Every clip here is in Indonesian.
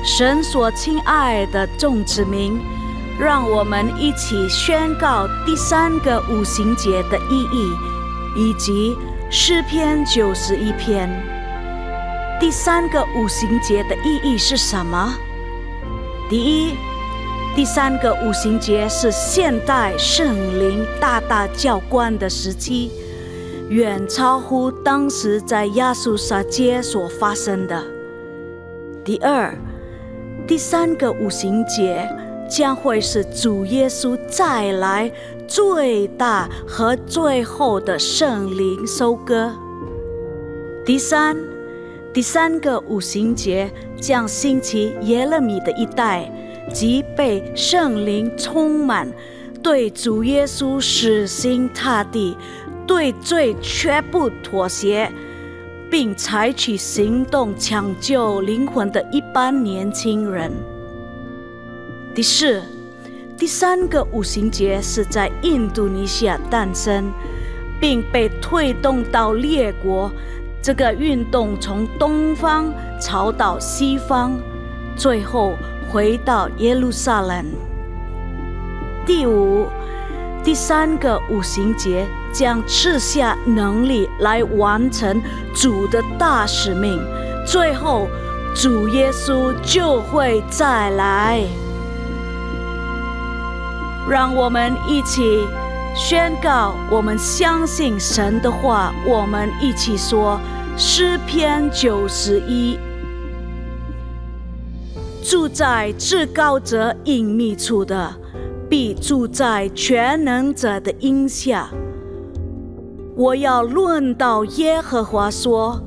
神所亲爱的众子民，让我们一起宣告第3个五旬节的意义，以及诗篇91篇。第3个五旬节的意义是什么？第一，第3个五旬节是现代圣灵大大浇灌的时期，远超乎当时在亚述撒街所发生的。第二，第3个五旬节将会是主耶稣再来最大和最后的圣灵收割。第三个五旬节将兴起耶勒米的一代，即被圣灵充满，对主耶稣死心塌地，对罪绝不妥协，并采取行动抢救灵魂的一般年轻人。第四，第3个五旬节是在印度尼西亚诞生，并被推动到列国。这个运动从东方朝到西方，最后回到耶路撒冷。第五，第3个五旬节将赐下能力来完成主的大使命，最后主耶稣就会再来。让我们一起宣告，我们相信神的话。我们一起说诗篇91：住在至高者隐秘处的，必住在全能者的荫下。我要论到耶和华说，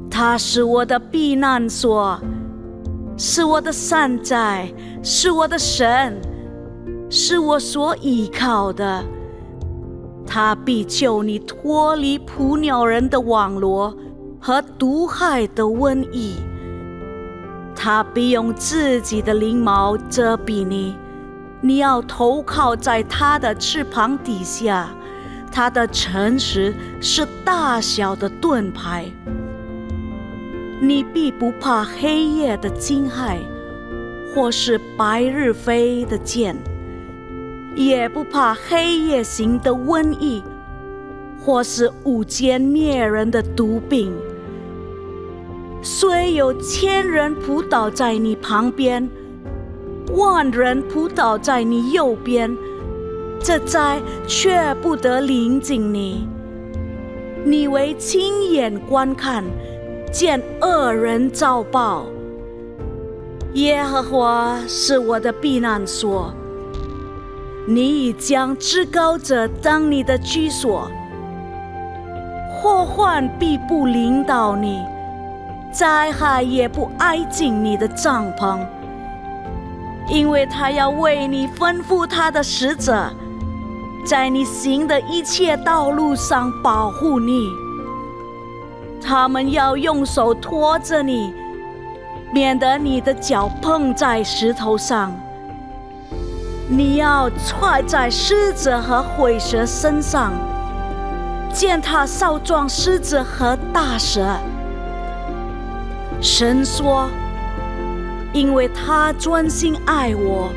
他是我的避难所，是我的山寨，是我的神，是我所依靠的。他必救你脱离捕鸟人的网罗和毒害的瘟疫。他必用自己的翎毛遮蔽你，你要投靠在他的翅膀底下。他的诚实是大小的盾牌。你必不怕黑夜的惊骇，或是白日飞的箭，也不怕黑夜行的瘟疫，或是午间灭人的毒病。虽有1000人扑倒在你旁边，10000人扑倒在你右边，这灾却不得临近你。你为亲眼观看，见恶人遭报。耶和华是我的避难所，你已将至高者当你的居所。祸患必不临到你，灾害也不挨近你的帐篷，因为他要为你吩咐他的使者，在你行的一切道路上保护你。他们要用手托着你，免得你的脚碰在石头上。你要踹在狮子和虺蛇身上，践踏少壮狮子和大蛇。神说，因为他专心爱我，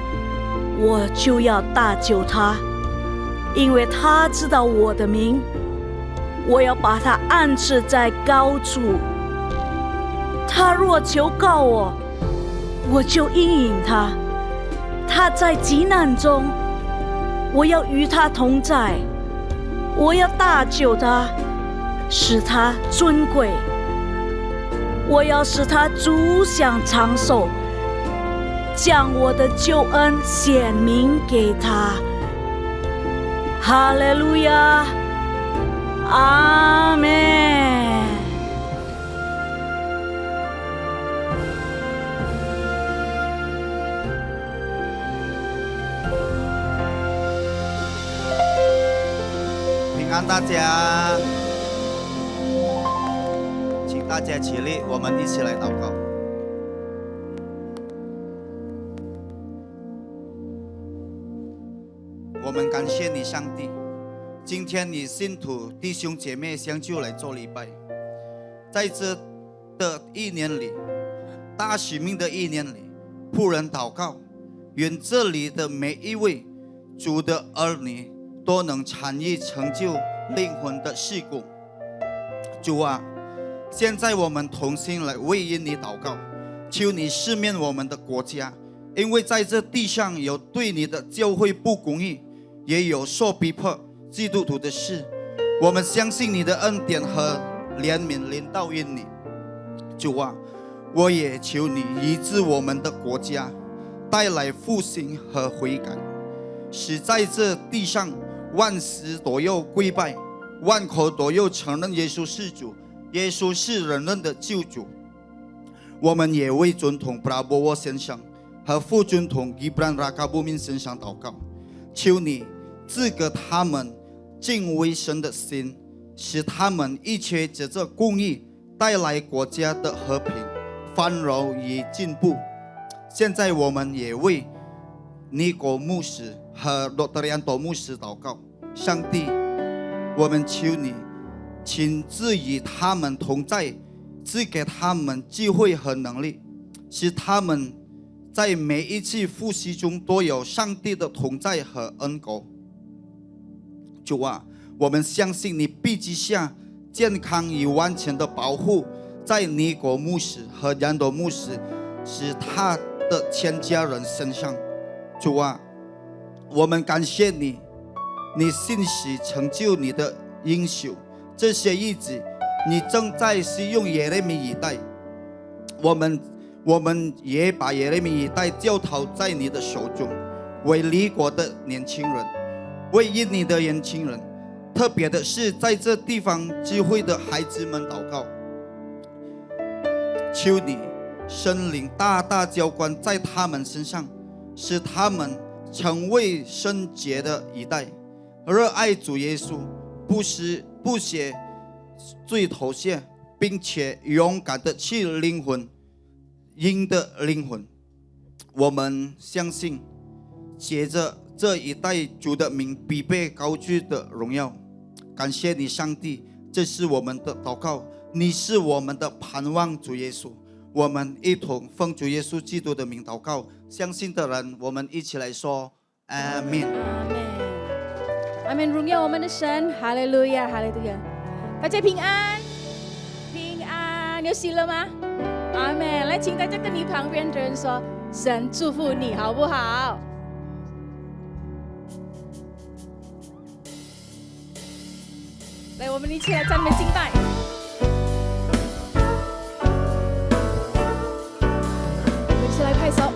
我就要搭救他。因为他知道我的名，我要把他安置在高处。他若求告我，我就应允他。他在急难中，我要与他同在。我要搭救他，使他尊贵。我要使他足享长寿，将我的救恩显明给他。哈利路亚，阿们。平安大家，请大家起立，我们一起来祷告。我们感谢你，上帝，今天你信徒弟兄姐妹相聚来做礼拜，在这的一年里，大使命的一年里，仆人祷告，愿这里的每一位主的儿女都能参与成就灵魂的事工。主啊，现在我们同心来为因你祷告，求你赦免我们的国家，因为在这地上有对你的教会不公义，也有受逼迫基督徒的事。我们相信你的恩典和怜悯临到因你。主啊，我也求你医治我们的国家，带来复兴和悔改，使在这地上万事都要跪拜，万口都要承认耶稣是主，耶稣是人类的救主。我们也为总统布拉波沃先生和副总统伊布兰拉卡布明先生祷告，求你赐给他们敬畏神的心，使他们一切藉着公义带来国家的和平、繁荣与进步。现在我们也为尼国牧师和罗德里安多牧师祷告，上帝，我们求你亲自与他们同在，赐给他们机会和能力，使他们在每一次复习中都有上帝的同在和恩膏。主啊，我们相信你必记下健康与完全的保护在尼国牧师和杨多牧师使他的全家人身上。主啊，我们感谢你，你信实成就你的应许。这些日子你正在使用耶利米一代，我们也把耶利米一代交托在你的手中，为离国的年轻人，为印尼的年轻人，特别的是在这地方聚会的孩子们祷告，求你圣灵大大浇灌在他们身上，使他们成为圣洁的一代，热爱主耶稣，不屑罪头屑，并且勇敢的去赢得灵魂。我们相信借着这一代主的名必被高举的荣耀。感谢你上帝，这是我们的祷告，你是我们的盼望，主耶稣。我们一同奉主耶稣基督的名祷告，相信的人我们一起来说阿们。阿门，阿门，荣耀我们的神，哈利路亚，哈利路亚。大家平安，平安，有喜乐吗？阿门。来，请大家跟你旁边的人说，神祝福你，好不好？来，我们一起来赞美敬拜。我们一起来拍手。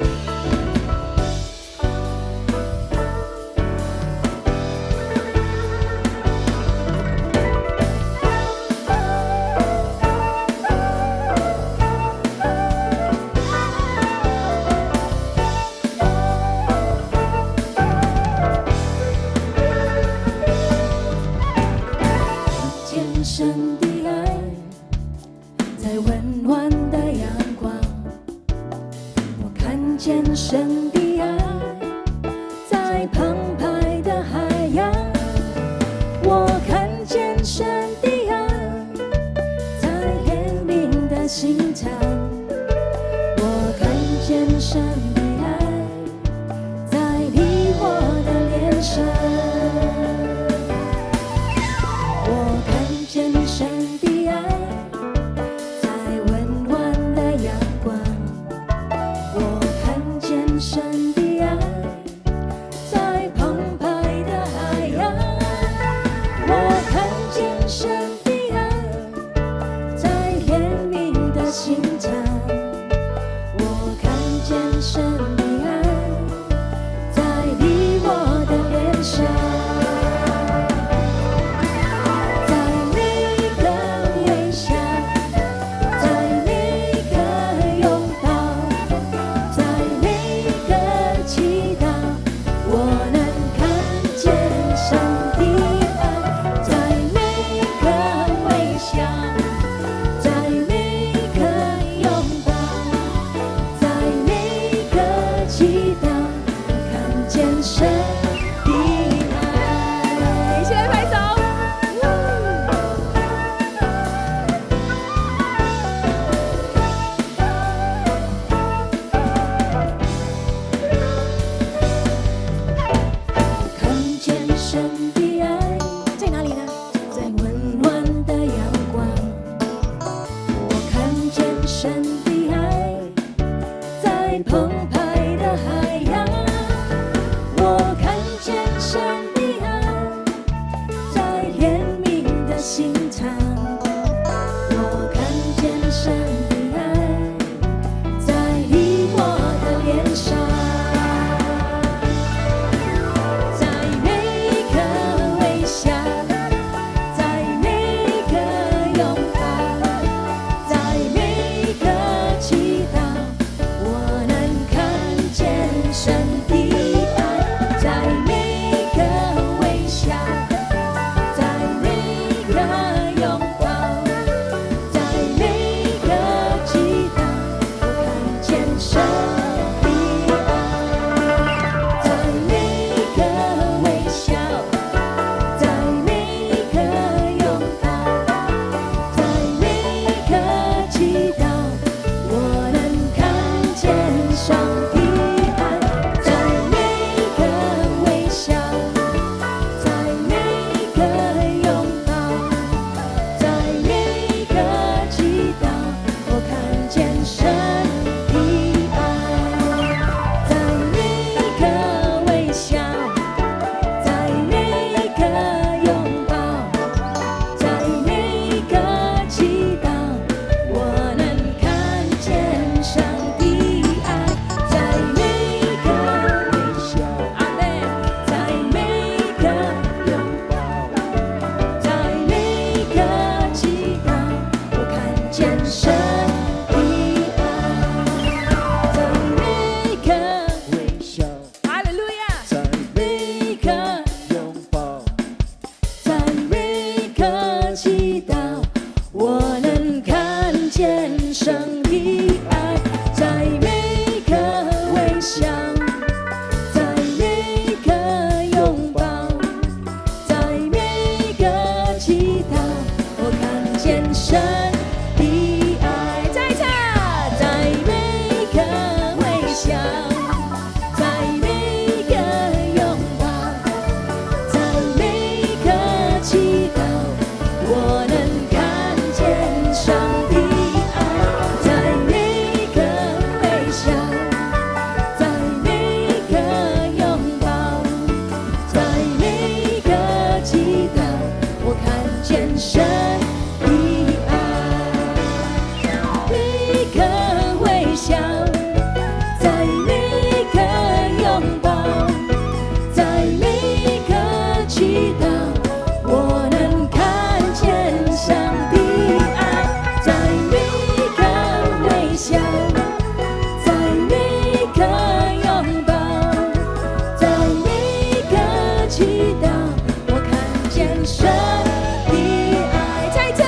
神的爱在温暖的阳光，我看见神的爱在澎湃的海洋，我看见神的爱在怜悯的心肠，我看见神的爱在你我的脸上。神的爱在温暖的阳光，我看见神的爱在澎湃的海洋，我看见神的爱在怜悯的心肠，我看见神的爱在你我的脸上。在澎湃的海洋，我看见神的爱在怜悯的心肠，我看见神的爱在你我的脸上，在每一个微笑，在每一个拥抱，在每一个祈祷，我能看见神的爱，在每一个微笑，在每一个拥抱，在每一个祈祷，我看见神的爱，在每一个微笑，在每一个拥抱，在每一个祈祷，我能看见上帝爱，在每一个微笑，在每一个拥抱，在每一个祈祷，我看见神的爱，在每一个微笑，在每一个拥抱，在每一个祈祷，我能看见上帝爱，在每一个微笑，阿门，在每一个拥抱，在每一个祈祷，我看见神的爱，在每一个微笑，哈利路亚！在每一个拥抱，在每一个祈祷，我能看见神的爱，在每一个微笑，在每一个拥抱，在每一个祈祷，我看见神的爱。再一次，在每一个微笑，在每一个拥抱，在每一个祈祷，我能看见上帝爱，在每一个微笑，在每一个拥抱，在每一个祈祷，我看见神的爱，每一个微笑，在每一个拥抱，在每一个祈祷，我能看见上帝爱，在每一个微笑，在每一个拥抱，在每一个祈祷，我看见神的爱。再一次，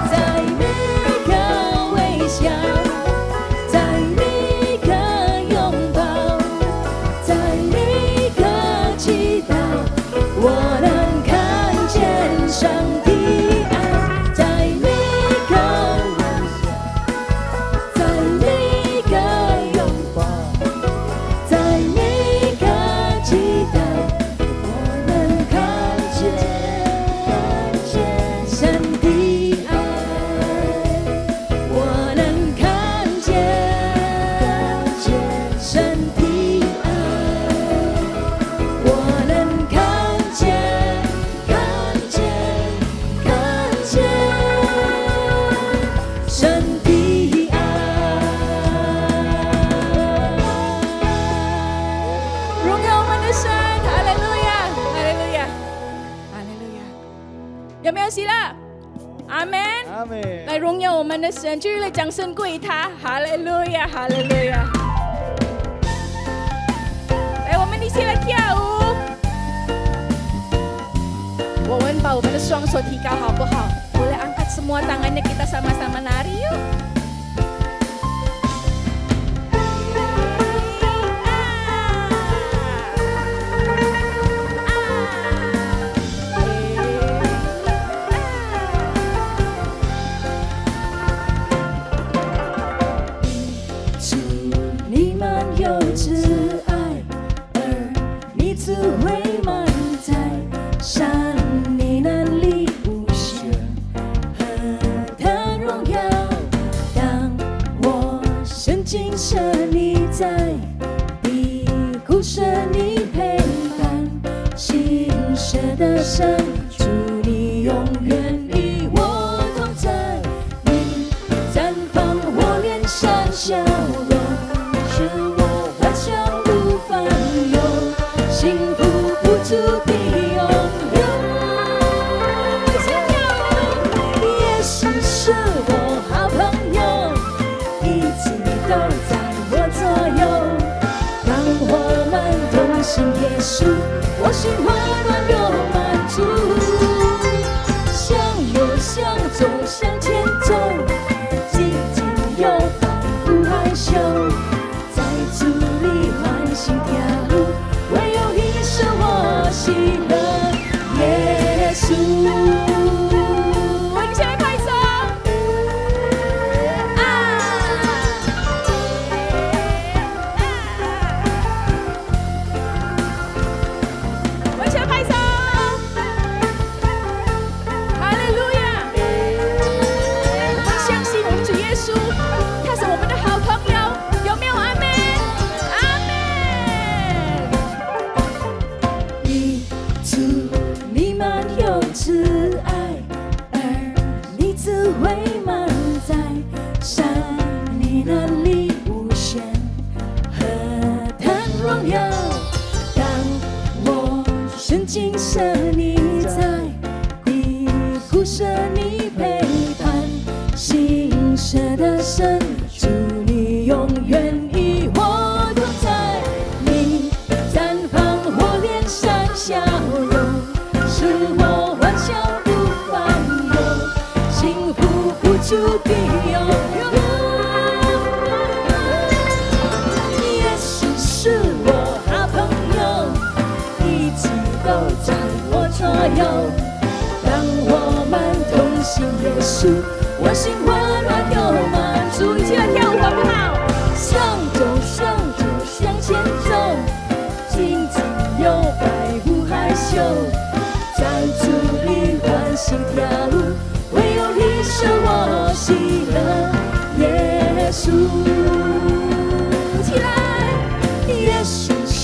在每一个微笑，在每一个拥抱，在每一个祈祷，我能看见上帝爱，在每一个微笑，在每一个拥抱，在每一个祈祷，我能看见神的爱，我能看见神的爱，我能看见神的爱。荣耀我们的神，哈利路亚，哈利路亚，哈利路亚！有没有喜乐？阿门。阿妹，来荣耀我们的神，继续来掌声归他，哈利路亚，哈利路亚！来，我们一起来跳舞。我们把我们的双手提高好不好？boleh angkat semua tangannya, kita sama-sama nari yuk. 生，祝你永远与我同在。你绽放我脸上笑容，使我欢笑无烦忧，幸福不足的永留。耶稣是我好朋友，一直都在我左右。当我们同行耶稣，我心温暖又满足。向右向左向前走，紧紧又摆不害羞，在主里欢喜跳舞，唯有你是我喜乐耶稣。我们一起来拍手。我们一起来拍手。哈利路亚！我们相信我们主耶稣，他是我们的好朋友，有没有阿们？阿们！你主你满有慈爱，而你智慧满载，山你能力无限，何谈荣耀？当我顺境舍你在，你不舍你陪伴，心舍的神，祝你永远与我同在。你绽放我脸上笑容，使我欢笑不烦忧，幸福不足的永留。耶稣是我好朋友，一直都在我左右。当我们同行耶稣，我心温暖又满足。一起来跳舞好不好？向左向左向前走，紧紧又摆不害羞，在主里欢喜跳舞，唯有你是我喜乐耶稣。起来，耶稣是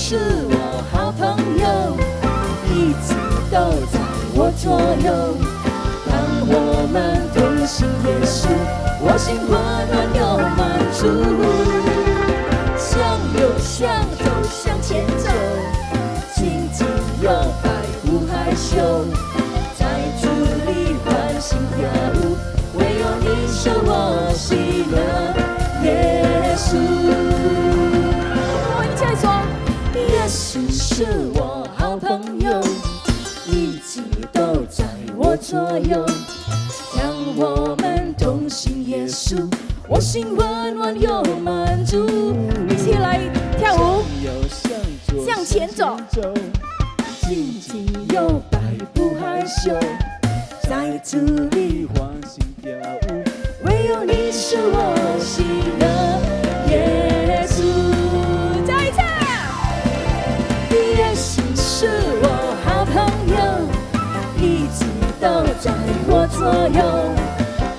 我好朋友，一直都在我左右。当我们同行耶稣，我心温暖又满足。向右向左向前走，紧紧又摆不害羞，在主里欢喜跳舞，唯有你是我喜乐耶稣。我一起来说，耶稣是我好朋友，一直都在我左右。当我们同行耶稣，我心温暖又满足。一起来跳舞，向前走，紧紧又摆不害羞，在主里欢喜跳舞，唯有你是我喜乐耶稣。再一次，耶稣是我好朋友，一直都在我左右。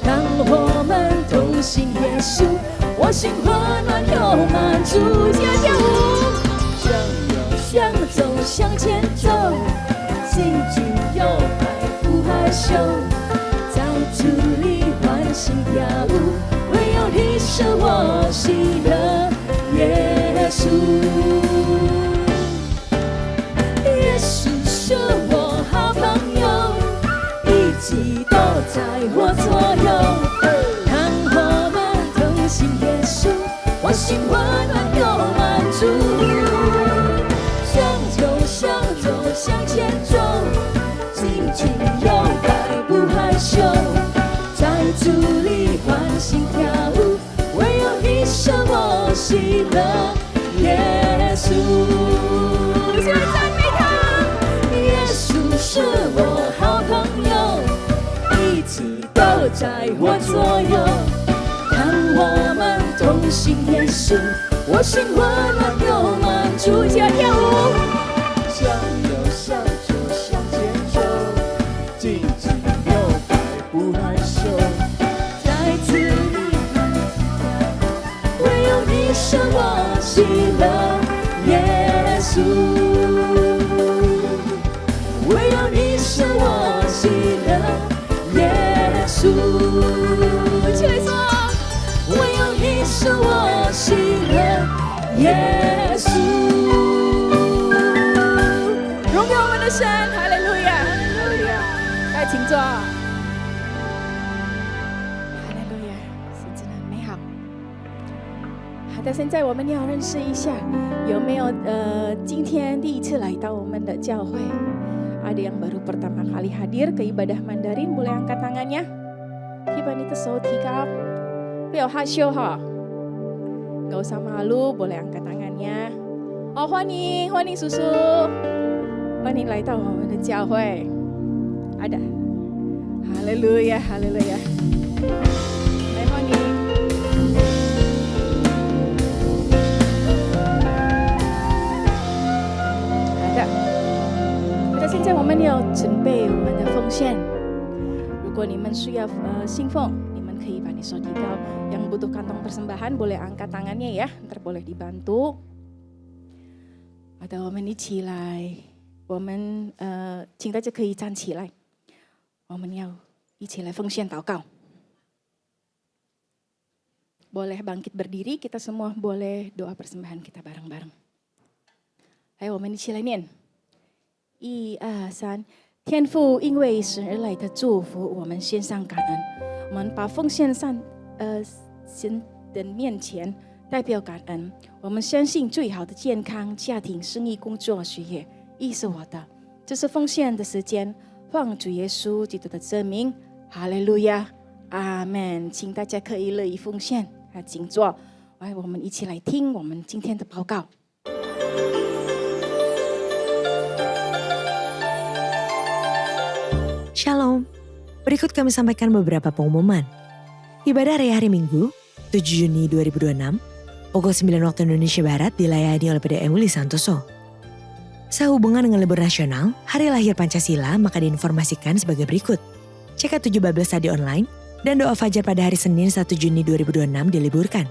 当我们同行耶稣，我心温暖又满足。一起来跳舞，向右向左向前走，紧紧又摆不害羞，在主里欢喜跳舞，唯有你是我喜乐耶稣。耶稣是我好朋友，一直都在我左右。当我们同行耶稣，我心温暖又满足。向右向左向前走，紧紧又摆不害羞，在主里欢喜跳舞，唯有你是我喜乐耶稣。一起来赞美他，耶稣是我好朋友，一直都在我左右。当我们同行耶稣，我心温暖又满足。一起来跳舞，向右向左向前走，紧紧又摆不害羞，在主里唯有你是我喜乐耶稣，唯有你是耶稣。荣耀我们的神，哈利路亚，哈利路亚。来，请坐。哈利路亚，神真的很美好。好的，现在我们要认识一下，有没有今天第一次来到我们的教会？Ada yang baru pertama kali hadir ke ibadah Mandarin, boleh angkat tangannya. Kita ni tersau tikap, beliau hasyo ha. Gak usah malu, boleh angkat tangannya. Oh, 欢迎叔叔，欢迎来到我们的教会。Ada, 哈利路亚，哈利路亚。来，欢迎。现在我们要准备我们的奉献。如果你们需要信奉，你们可以把你手提高。Yang butuh kantong persembahan boleh angkat tangannya ya, ntar boleh dibantu. 好的，我们一起来，我们请大家可以站起来，我们要一起来奉献祷告。Boleh bangkit berdiri, kita semua boleh doa persembahan kita bareng-bareng. Ayo, 我们一起来念。1、2、3，天父，因为神而来的祝福，我们献上感恩。我们把奉献上神的面前，代表感恩。我们相信最好的健康、家庭、生意、工作、学业，亦是我的。这是奉献的时间，奉主耶稣基督的真名，哈利路亚，阿门。请大家可以乐意奉献，请坐。来，我们一起来听我们今天的报告。Shalom, berikut kami sampaikan beberapa pengumuman. Ibadah Raya hari Minggu, 7 Juni 2026, pukul 9 waktu Indonesia Barat dilayani oleh PDM Willy Santoso. Sehubungan dengan libur nasional, hari lahir Pancasila maka diinformasikan sebagai berikut. CK7 Babel Study Online dan doa fajar pada hari Senin 1 Juni 2026 diliburkan.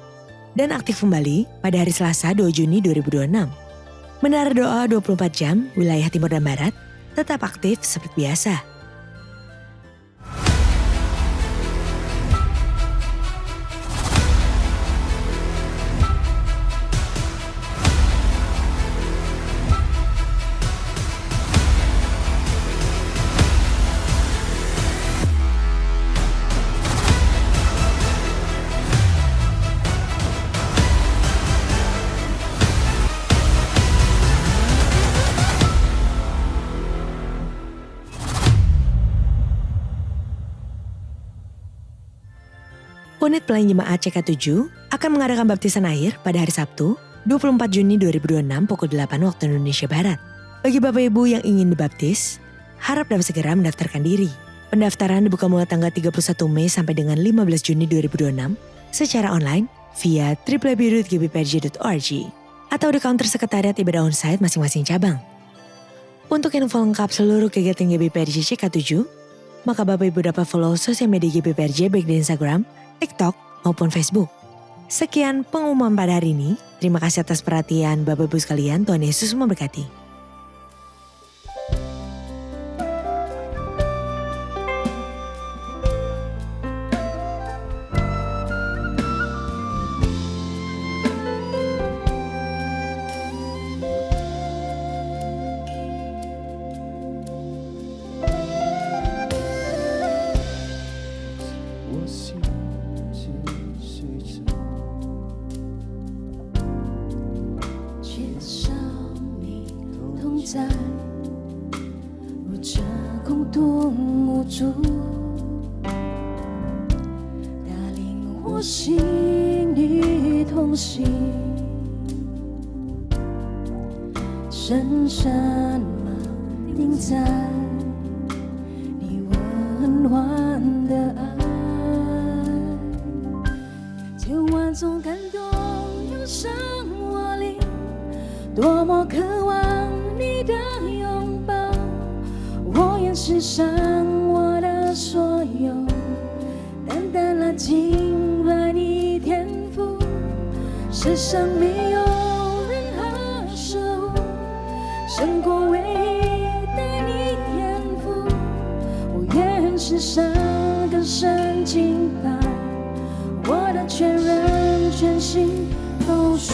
Dan aktif kembali pada hari Selasa 2 Juni 2026. Menara doa 24 jam, wilayah timur dan barat, tetap aktif seperti biasa. Unit Pelayan Jemaat CK7 akan mengadakan baptisan air pada hari Sabtu, 24 Juni 2026 pukul 8 waktu Indonesia Barat. Bagi Bapak Ibu yang ingin dibaptis, harap dapat segera mendaftarkan diri. Pendaftaran dibuka mulai tanggal 31 Mei sampai dengan 15 Juni 2026 secara online via www.gbprj.org atau di counter sekretariat ibadah onsite masing-masing cabang. Untuk info lengkap seluruh kegiatan GBPRJ CK7, maka Bapak Ibu dapat follow sosial media GBPRJ baik di Instagram, TikTok maupun Facebook. Sekian pengumuman pada hari ini. Terima kasih atas perhatian Bapak Ibu sekalian. Tuhan Yesus memberkati.深深锚定在你温暖的爱，千万种感动涌上我灵，多么渴望你的拥抱，我愿献上我的所有，单单来敬拜你天赋，世上没有胜过唯一的你天赋，我愿献上更深敬拜，我的全人全心都属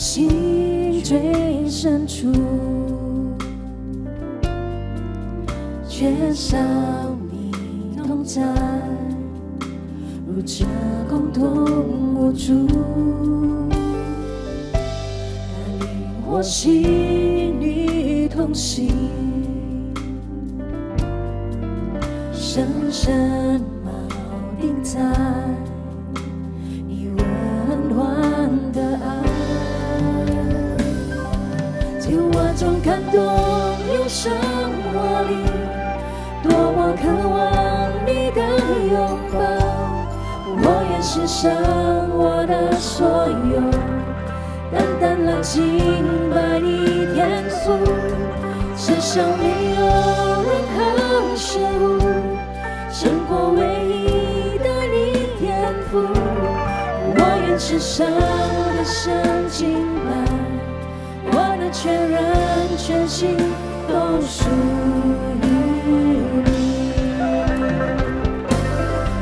心最深处，缺少你同在，如这共同无助，带领我心里同行，深深锚定在你温暖的爱，在我中感动有生活力，多么渴望你的拥抱，我愿献上我的所有，单单来敬拜你天赋，世上没有任何事物胜过唯一的你天赋，我愿献上我的生敬拜，我的全人全心都属于你。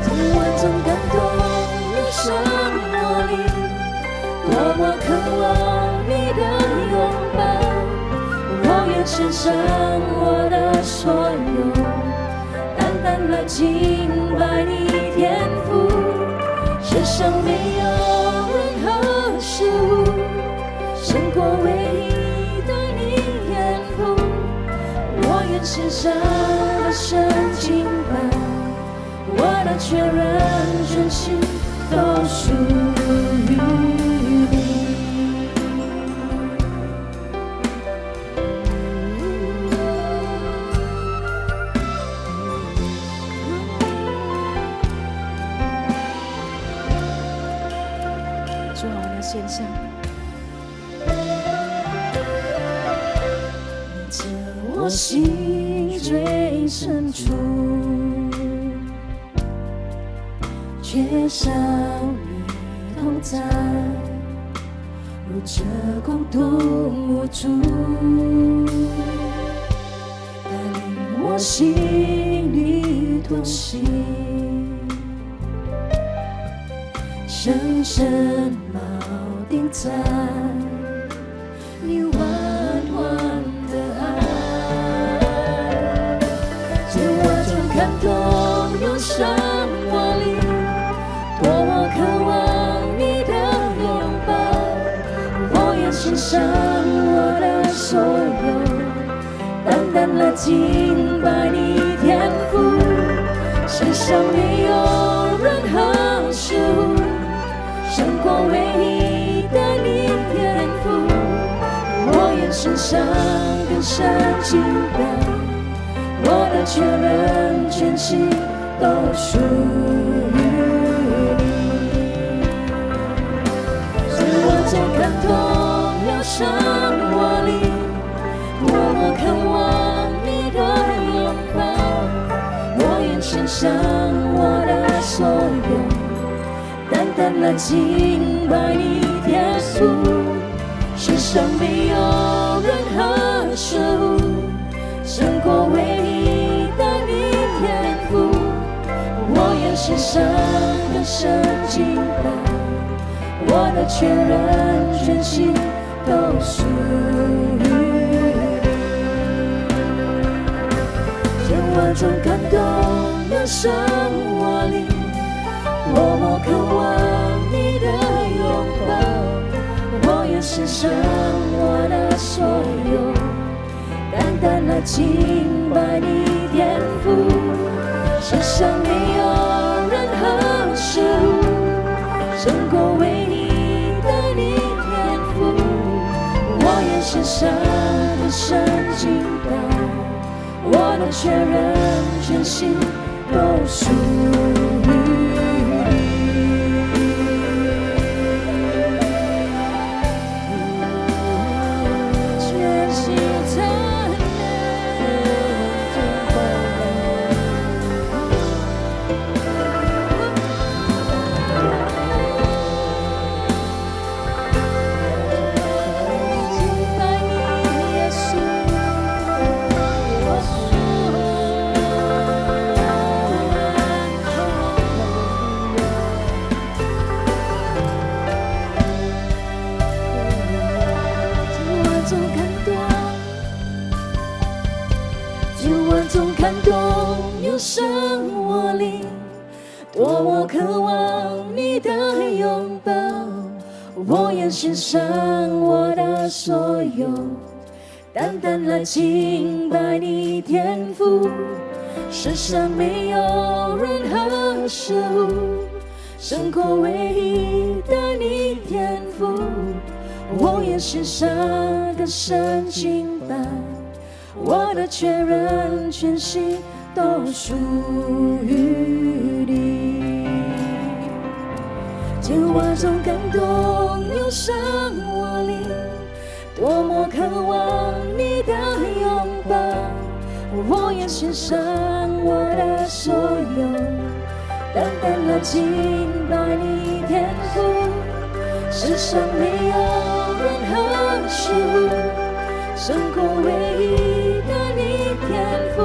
在我中感动有生活力，多么渴望你的拥抱，我愿献上我的所有，单单来敬拜你天赋，世上没有任何事物胜过唯一的你天赋，我愿献上我的生敬拜，我的全人全心都属于你。主啊，我要献上。在我心最深处，缺少你同在，如这共同无助，带领我心里同行，深深锚定在你温暖的爱，在我中感动有生活力，多么渴望你的拥抱，我愿献上我的所有，单单来敬拜你天赋，世上没有任何事物胜过唯一的你天赋，我愿献上更深敬拜，我的全人全心都属于你。在我中感动有生活力，多么渴望你的拥抱，我愿献上我的所有，单单来敬拜你天赋，世上没有任何事物胜过唯一的你天赋，我愿献上更深敬拜，我的全人全心都属于你。在我中感动有生活力，多么渴望你的拥抱，我愿献上我的所有，单单来敬拜你天赋，世上没有任何事物胜过唯一的你天赋，我愿献上更深敬拜，我的全人全心都属于你。全心赞敬拜你耶稣，耶稣。多么渴望你的拥抱，我愿献上我的所有，单单来敬拜你天赋。世上没有任何事物胜过唯一的你天赋，我愿献上更深敬拜，我的全人全心都属于你。见我中感动涌上我灵，多么渴望你的拥抱，我愿献上我的所有，单单来敬拜你天赋。世上没有任何事物胜过唯一的你天赋，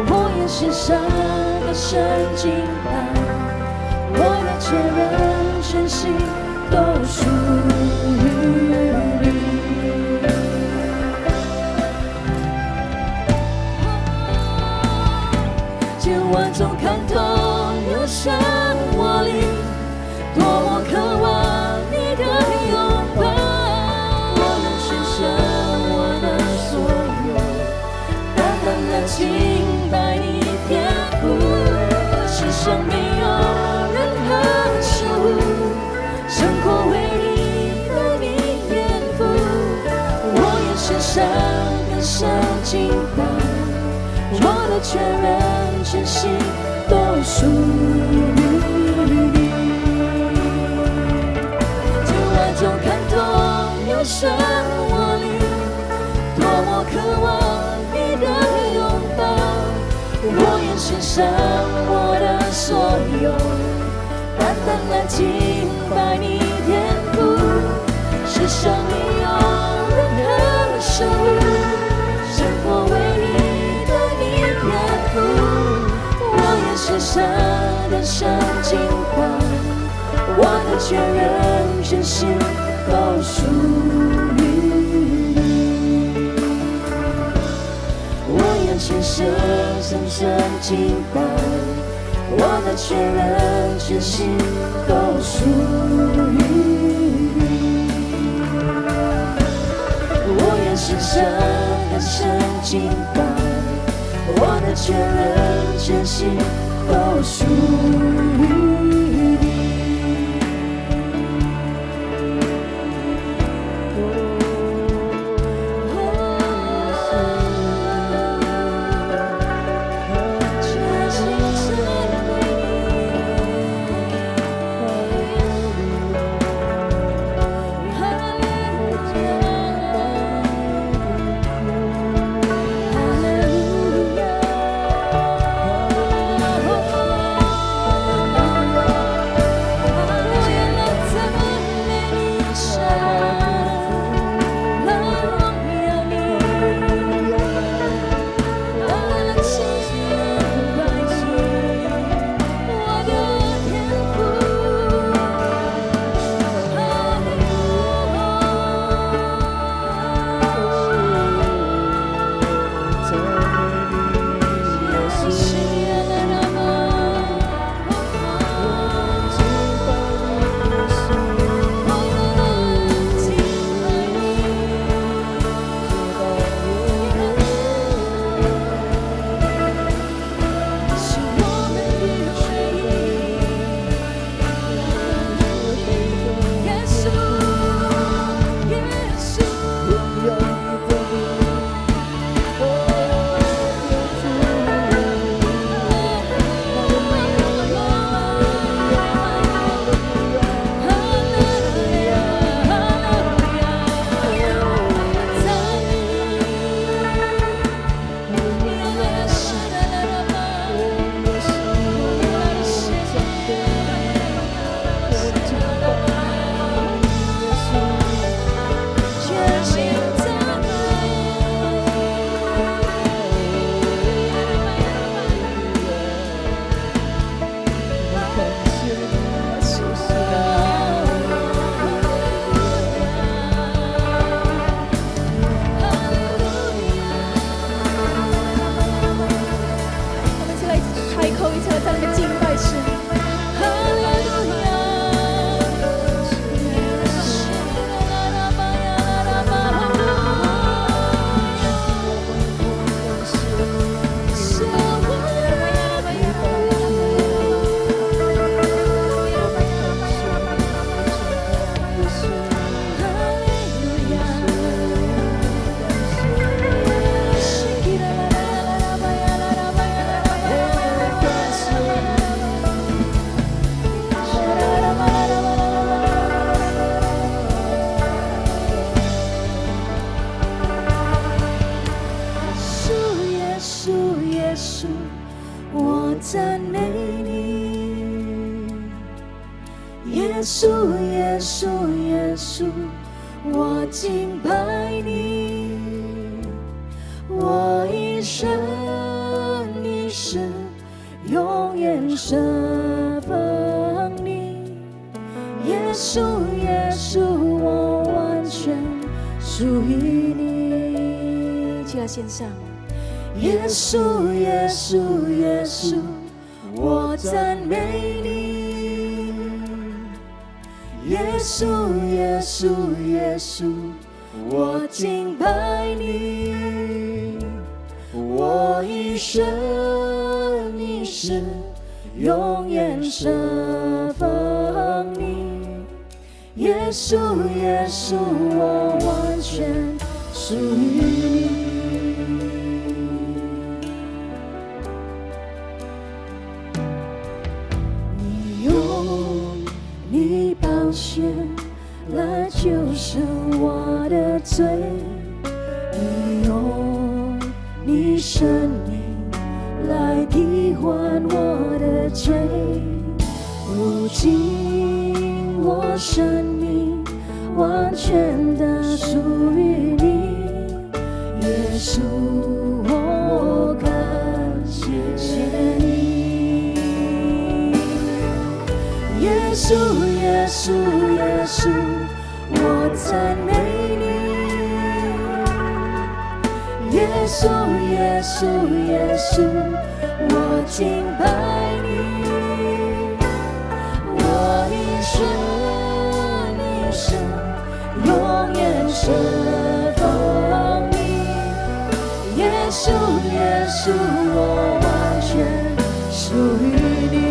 我愿献上更深敬拜，我的全人全心都属于你。千万种感动涌上我灵，多么渴望你的拥抱，我能献上我的所有，单单来敬拜你天赋。世上没有任何事物胜过唯一的你天赋，我愿献上更深敬拜，我的全人全心都属于你。千万种感动涌上我灵，多么渴望你的拥抱，我愿献上我的所有，单单来敬拜你天赋。世上没有任何事物胜过唯一的你天赋，我愿献上更深敬拜，我的全人全心都属于你。我愿献上更深敬拜，我的全人全心都属于你。我愿献上更深敬拜，我的全人全心都属于你。全心全为你，哈利路亚。拜神。哈利路亚。耶稣，我赞美你。耶稣，耶稣，耶稣，我敬拜你。我一生一世永远侍奉你。耶稣，耶稣，我完全属于你。就要献上。耶稣，耶稣，耶稣，我赞美你。耶稣，耶稣，耶稣，我敬拜你。我一生一世永远侍奉你。耶稣，耶稣，我完全属于你。你宝血来救赎我的罪，你用你生命来替换我的罪。如今我生命完全的属于你，耶稣，我感谢你。耶稣，耶稣，耶稣，我赞美你。耶稣，耶稣，耶稣，我敬拜你。我一生一世永远侍奉你。耶稣，耶稣，我完全属于你。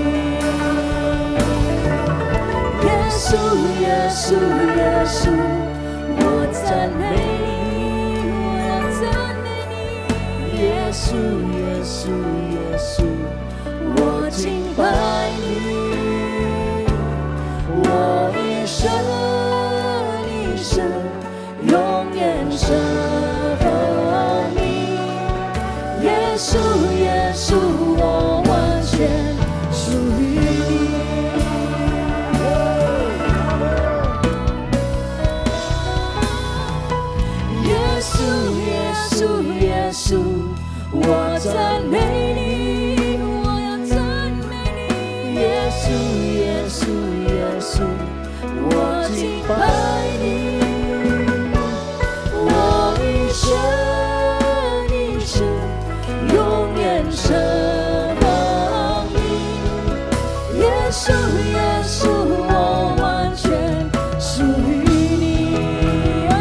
耶稣，耶稣，耶稣，我赞美你，我要赞美你。耶稣，耶稣，耶稣，我敬拜你。我一生一世永远侍奉你。耶稣，耶稣，我完全属于你。耶稣，我赞美你，我要赞美你。耶稣，耶稣，耶稣，我敬拜你。我一生一世永远侍奉你。耶稣，耶稣，我完全属于你。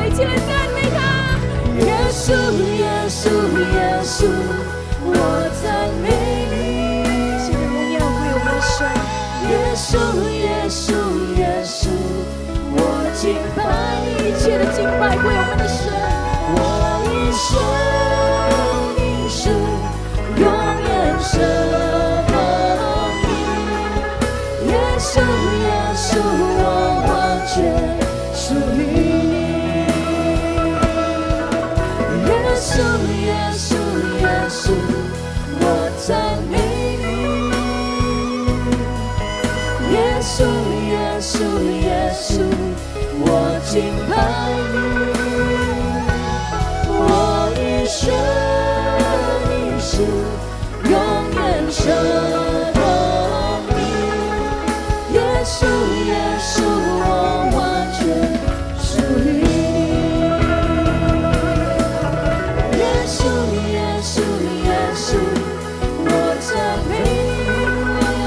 一起来赞美他。耶稣，耶稣，耶稣，我赞美你。现在荣耀归我们神。耶稣，耶稣，耶稣，我敬拜你，一切的敬拜归我们的神。我一生一世永远侍奉你。耶稣，耶稣，我完全属于你。耶稣，耶稣，耶稣，我赞美你。耶稣，耶稣，耶稣，我敬拜你。我一生一世永远侍奉你。耶稣，耶稣，我完全属于你。耶稣，耶稣，耶稣，我赞美你，我要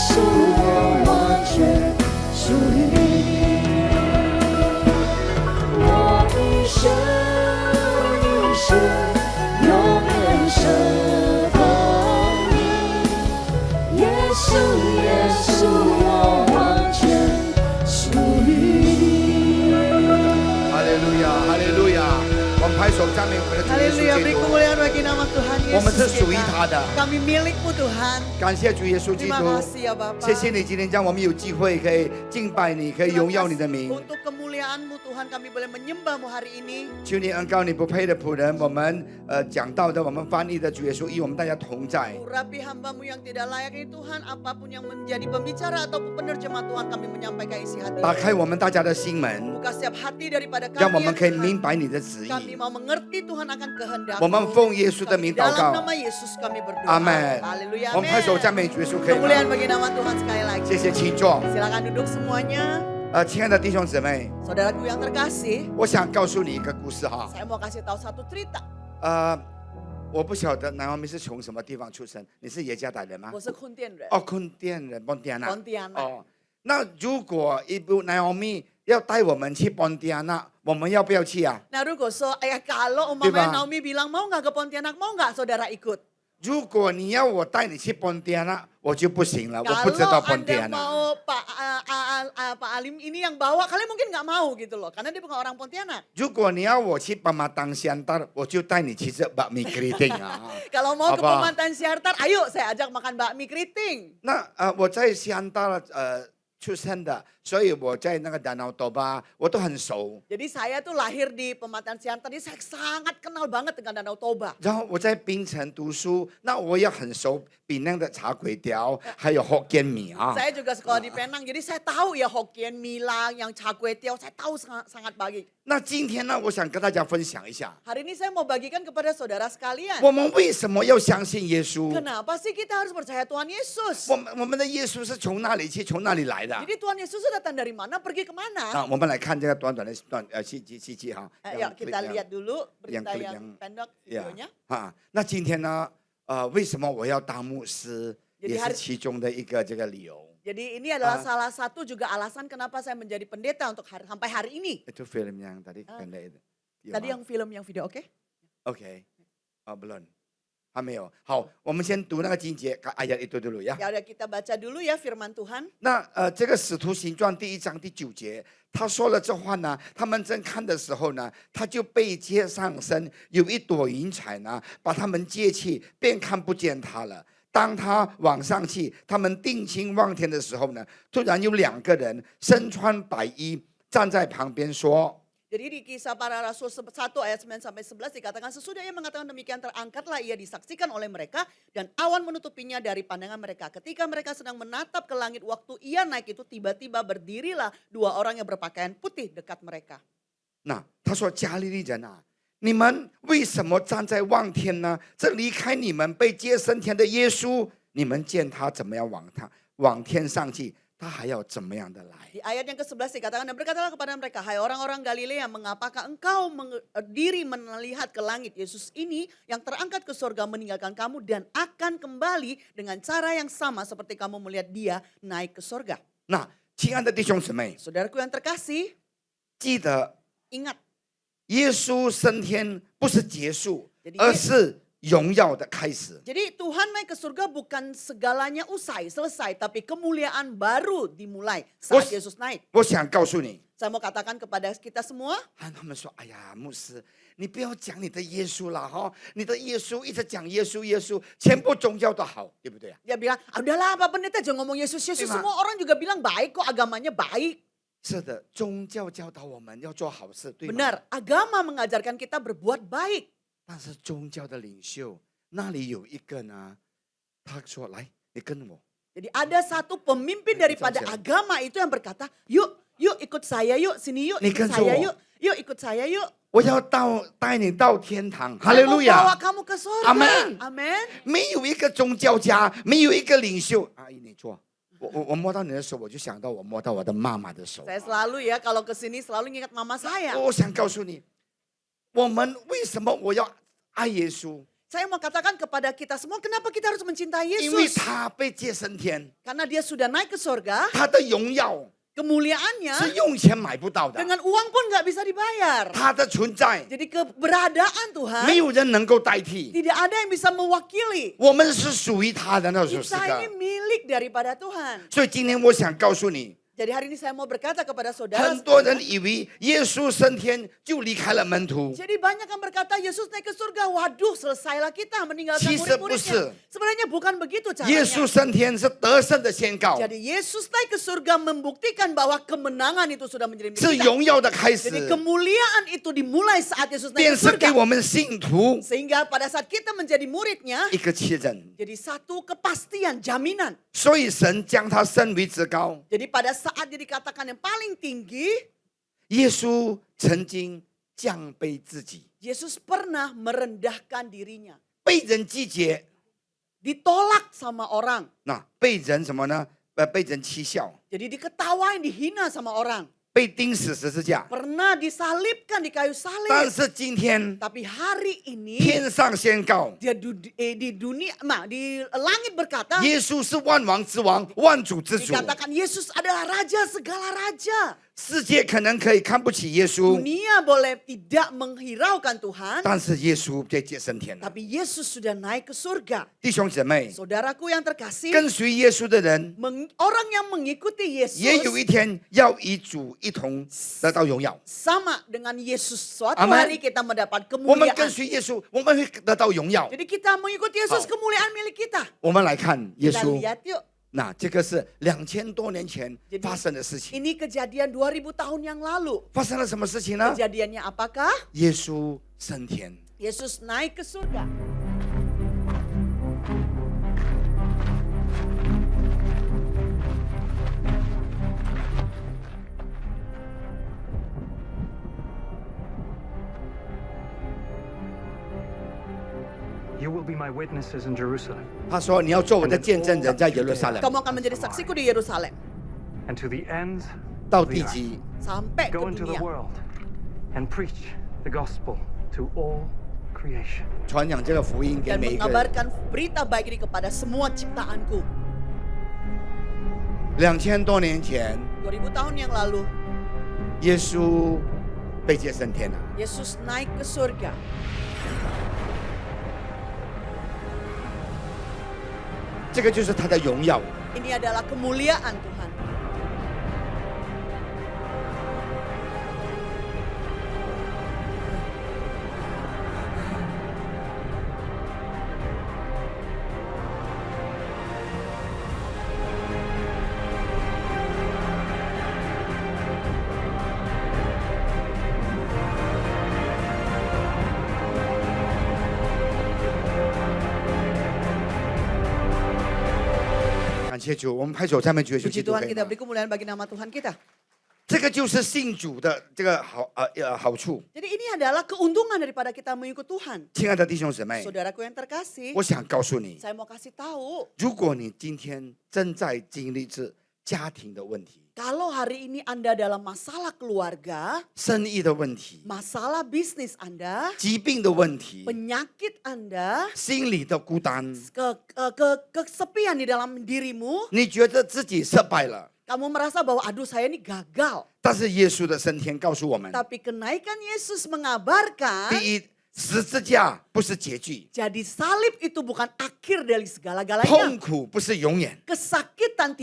稣，我完全属于你。我一生一世永远侍奉你，耶稣，耶稣，我完全属于你。哈利路亚，哈利路亚！我们拍手赞美我们的主耶稣 Haleluya, 基 beri 督。 kemuliaan bagi nama Tuhan 我们 Yesus 是属于 kita. 他的。 Kami milikmu Tuhan. 感谢主耶稣基 Terima 督， kasih ya Bapa. 谢谢你今天让我们有机会可以敬拜你，可以 Terima 荣耀你 kasih 的名。 untuk kemuliaanmu Tuhan, kami boleh menyembahmu hari ini. 求你恩膏你不配的仆人，我们讲到的，我们翻译的主耶稣，与我们大家同在。 Urapi hambamu yang tidak layak ini Tuhan, apapun yang menjadi pembicara ataupun penerjemah Tuhan, kami menyampaikan isi hati. 打开我们大家的心门， Buka setiap hati daripada 让我 kami 们 ya 可以 Tuhan. 明白你的旨 Kami 意。 mau mengerti Tuhan akan kehendak-Mu. 我们奉耶稣的名祷 Dalam 告， nama Yesus kami berdoa. 阿门。 Haleluya, 我们拍手赞 amin. 美主耶稣，可以 Kemuliaan 吗？ bagi nama Tuhan sekali lagi. 谢谢，请坐。 Silakan duduk semuanya. 亲爱的弟兄姊妹， Saudaraku yang terkasih, 我想告诉你一个故事哈。 saya mau kasih tahu satu cerita. 我不晓得南王明是从什么地方出生，你是耶加达人吗？ 我是昆甸人，哦，昆甸人，邦迪安娜。 Pontianak。 哦，那如果ibu Naomi要带我们去邦迪安娜，我们要不要去啊？ Nah, Rukoso, kalau Diba? umpamanya Naomi bilang mau nggak ke Pontianak, mau nggak saudara ikut? 如果你要我带你去邦迪安娜，我就不行了，我不知道 Kalau 邦迪 Anda 安娜。 mau Pak Alim ini yang bawa, kalian mungkin nggak mau gitu loh, karena dia bukan orang Pontianak. 如果你要我去巴马当香蛋，我就带你去吃bakmi keriting 啊。 Kalau mau ke Apa? Pemantan Siartar, ayo saya ajak makan bakmi keriting. 那我在香蛋出生的，所以我在那个丹奥多巴我都很熟。 Jadi saya tuh lahir di Pemantan Siartar, jadi saya sangat kenal banget dengan Danau Toba. 然后我在槟城读书，那我也很熟槟城的茶粿条，还有福建米啊。 Saya juga sekolah di Penang, jadi saya tahu ya Hokkien, Milang, yang Char Kway Teow, saya tahu sangat baik. 那今天呢，我想跟大家分享一下， Hari ini saya mau bagikan kepada saudara sekalian. 我们为什么要相信耶稣？ Kenapa sih kita harus percaya Tuhan Yesus? 我们的耶稣是从哪里去，从哪里来的？ Jadi Tuhan Yesus datang dari mana, pergi kemana? 啊，我们来看这个短短的戏剧哈。 Ayo kita lihat dulu berita yang yang pendek 呀 videonya. 啊，那今天呢，为什么我要当牧师， Jadi 也是 hari- 其中的一个这个理由。 Jadi ini adalah salah satu juga alasan kenapa saya menjadi pendeta untuk sampai hari ini. Itu film yang tadi pendek itu。 Tadi yang film, yang video, oke? OK，belum，还没有。好，我们先读那个经节ayat itu dulu ya。 Ya udah kita baca dulu ya firman Tuhan. 那这个使徒行传第1章第9节，他说了这话呢，他们正看的时候呢，他就被接上身，有一朵云彩呢，把他们接去，便看不见他了。当他往上去，他们定睛望天的时候呢，突然有2个人身穿白衣站在旁边说。 Jadi di kisah para rasul 1 ayat 9 sampai 11 dikatakan sesudah ia mengatakan demikian terangkatlah ia disaksikan oleh mereka dan awan menutupinya dari pandangan mereka. Ketika mereka sedang menatap ke langit waktu ia naik itu tiba-tiba berdirilah 2 orang yang berpakaian putih dekat mereka. 那他说加利利人啊，你们为什么站在望天呢？这离开你们被接升天的耶稣，你们见他怎么样往天上去，他还要怎么样的来？ Di ayat yang ke-11 dikatakan dan berkatalah kepada mereka, hai orang-orang Galilea, mengapakah engkau diri melihat ke langit? Yesus ini yang terangkat ke surga meninggalkan kamu dan akan kembali dengan cara yang sama seperti kamu melihat dia naik ke surga. 那亲爱的弟兄姊妹， Saudaraku yang terkasih, 记得 ingat 耶稣升天不是结束， Jadi 而是荣耀的开始。 Jadi Tuhan naik ke surga bukan segalanya usai, selesai. Tapi kemuliaan baru dimulai saat Yesus naik. 我想告诉你， Saya mau katakan kepada kita semua, 他们说：“哎呀，牧师，你不要讲你的耶稣了哈，你的耶稣一直讲耶稣，耶稣，全部宗教都好，对不对啊？ dia bilang, udahlah Pak Pendeta jangan ngomong Yesus. Yesus Iya, Mak. semua orang juga bilang baik kok, agamanya baik. 是的，宗教教导我们要做好事，对吗？ Benar, agama mengajarkan kita berbuat baik. 但是宗教的领袖那里有一个呢，他说：‘来，你跟我。’ Jadi ada satu pemimpin daripada Betul, agama itu yang berkata, yuk ikut saya yuk, sini yuk, Ni ikut kan saya so. yuk, yuk ikut saya yuk. 我要带你到天堂，哈 Saya 利 mau 路 bawa 亚！ kamu ke surga. Amen. Amen. 没有一个宗教家，没有一个领袖。阿姨，你坐。我摸到你的手，我就想到我摸到我的妈妈的手。 Saya selalu ya kalau kesini selalu ingat mama saya. 我想告诉你，我们为什么我要爱耶稣？ Saya mau katakan kepada kita semua, kenapa kita harus mencintai 因为 Yesus? 他被接升天， Karena dia sudah naik ke surga, 他的荣耀 kemuliaannya 是用钱买不到的， dengan uang pun nggak bisa dibayar. 他的存在 Jadi keberadaan 没 Tuhan 有人能够代替。 tidak ada yang bisa mewakili. 我们是属于他的那首诗 Kita ini 歌， milik daripada Tuhan. 所以今天我想告诉你， Jadi hari ini saya mau berkata kepada saudara. 很多人以为耶稣升天就离开了门徒， Jadi banyak yang berkata Yesus naik ke surga. Waduh, selesailah kita meninggalkan Cisa murid-muridnya. busa. Sebenarnya bukan begitu 耶 caranya. 稣升天是得胜的宣告， Jadi Yesus naik ke surga membuktikan bahwa kemenangan itu sudah menjadi milik 是 kita. 荣耀的开 Jadi 始， kemuliaan itu dimulai saat Yesus naik 便 ke 是给 surga. 我们信徒 Sehingga pada saat kita menjadi muridnya, 一个确认。 jadi satu kepastian, jaminan. 所以神将他升为至高。 Jadi pada saat dia dikatakan yang paling tinggi, 耶稣曾经降卑自己， Yesus pernah merendahkan dirinya. 被人拒绝， Ditolak sama orang. 那被人什么呢？被人讥笑， Jadi diketawain, dihina sama orang. 被钉死十字架。 Pernah disalibkan di kayu 但 salib. 是今天 Tapi hari ini 天上宣告， dia di dunia, di langit berkata, 耶稣是万王之王，万主之主。 dikatakan Yesus adalah raja segala raja. 世界可能可以看不起耶稣， Dunia boleh tidak menghiraukan Tuhan, 但是耶稣被接升天了。 tapi Yesus sudah naik ke surga. 弟兄姐妹， Saudaraku yang terkasih, 跟随耶稣的人， orang yang mengikuti 也有 Yesus 一天要与主一同得到荣耀。 sama dengan Yesus. Suatu Amen. hari kita mendapat 我们跟 kemuliaan. 随耶稣，我们会得到荣耀。 Jadi kita mengikuti Yesus, Hao. kemuliaan milik kita. 我们来看耶 Kita 稣， lihat yuk. 那这个是2000多年前 Jadi 发生的事情。 ini kejadian 2000 tahun yang lalu. 发生了什么事情呢？ Kejadiannya apakah? 耶稣升天。 Yesus naik ke surga. You will be my witnesses in Jerusalem 他说：“你要做我的见证人，在耶路撒冷， Kamu akan menjadi saksiku di Yerusalem. and to the ends 到 of 地 the earth. 极， Sampai ke Go into the dunia. world and preach the gospel to all creation. 传扬这个福音给 Dan 每一个人。 mengabarkan berita baik ini kepada semua ciptaanku. 2000多年前， 2000 tahun yang lalu, 耶稣被接升天了。 Yesus naik ke surga. 这个就是他的荣耀。 Ini adalah kemuliaan Tuhan. “感谢主，我们拍手赞美主耶稣基 Puji 督。 Tuhan 可以 kita 吗 beri kemuliaan bagi nama Tuhan kita. 这个就是信主的这个好处。 Jadi ini adalah keuntungan daripada kita mengikut Tuhan. 亲爱的弟兄姊妹， Saudaraku yang terkasih, 我想告诉你， saya mau kasih tahu, 如果你今天正在经历着家庭的问题、 kalau hari ini Anda dalam masalah keluarga, 生意的问题、 masalah bisnis Anda, 疾病的问题、 penyakit Anda, 心理的孤单， kesepian di dalam dirimu, 你觉得自己失败了， kamu merasa bahwa aduh saya ini gagal. 但是耶稣的升天告诉我们， Tapi kenaikan Yesus mengabarkan, 第一，十字架不是结局， jadi salib itu bukan akhir dari 痛 segala-galanya. 苦不是永远， Kesakitan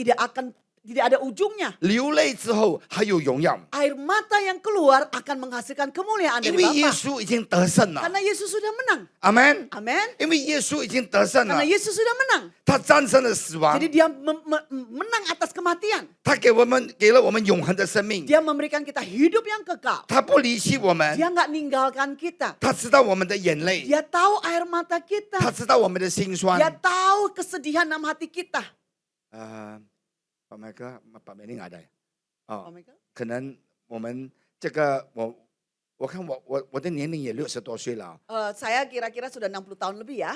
tidak ada ujungnya. 流泪之后还有荣耀， Air mata yang keluar akan menghasilkan kemuliaan 因 dari 为耶 Bapa. 稣已经得胜了， Karena Yesus sudah menang. 阿门。 Amin. 因为耶稣已经得胜了 Karena，Yesus sudah menang. 他战胜了死亡 Jadi，dia menang atas kematian. 他给了我们永恒的生命， Dia memberikan kita hidup yang kekal. 他不离弃我们， Dia nggak ninggalkan kita. 他知道我们的眼泪， Dia tahu air mata 他 kita. 知道我们的心酸。 Dia tahu kesedihan dalam hati kita. 把麦克把美玲来的 Oh 哦， my God. 可能我们这个我看我的年龄也60多岁了， Saya kira-kira sudah 60 tahun lebih ya.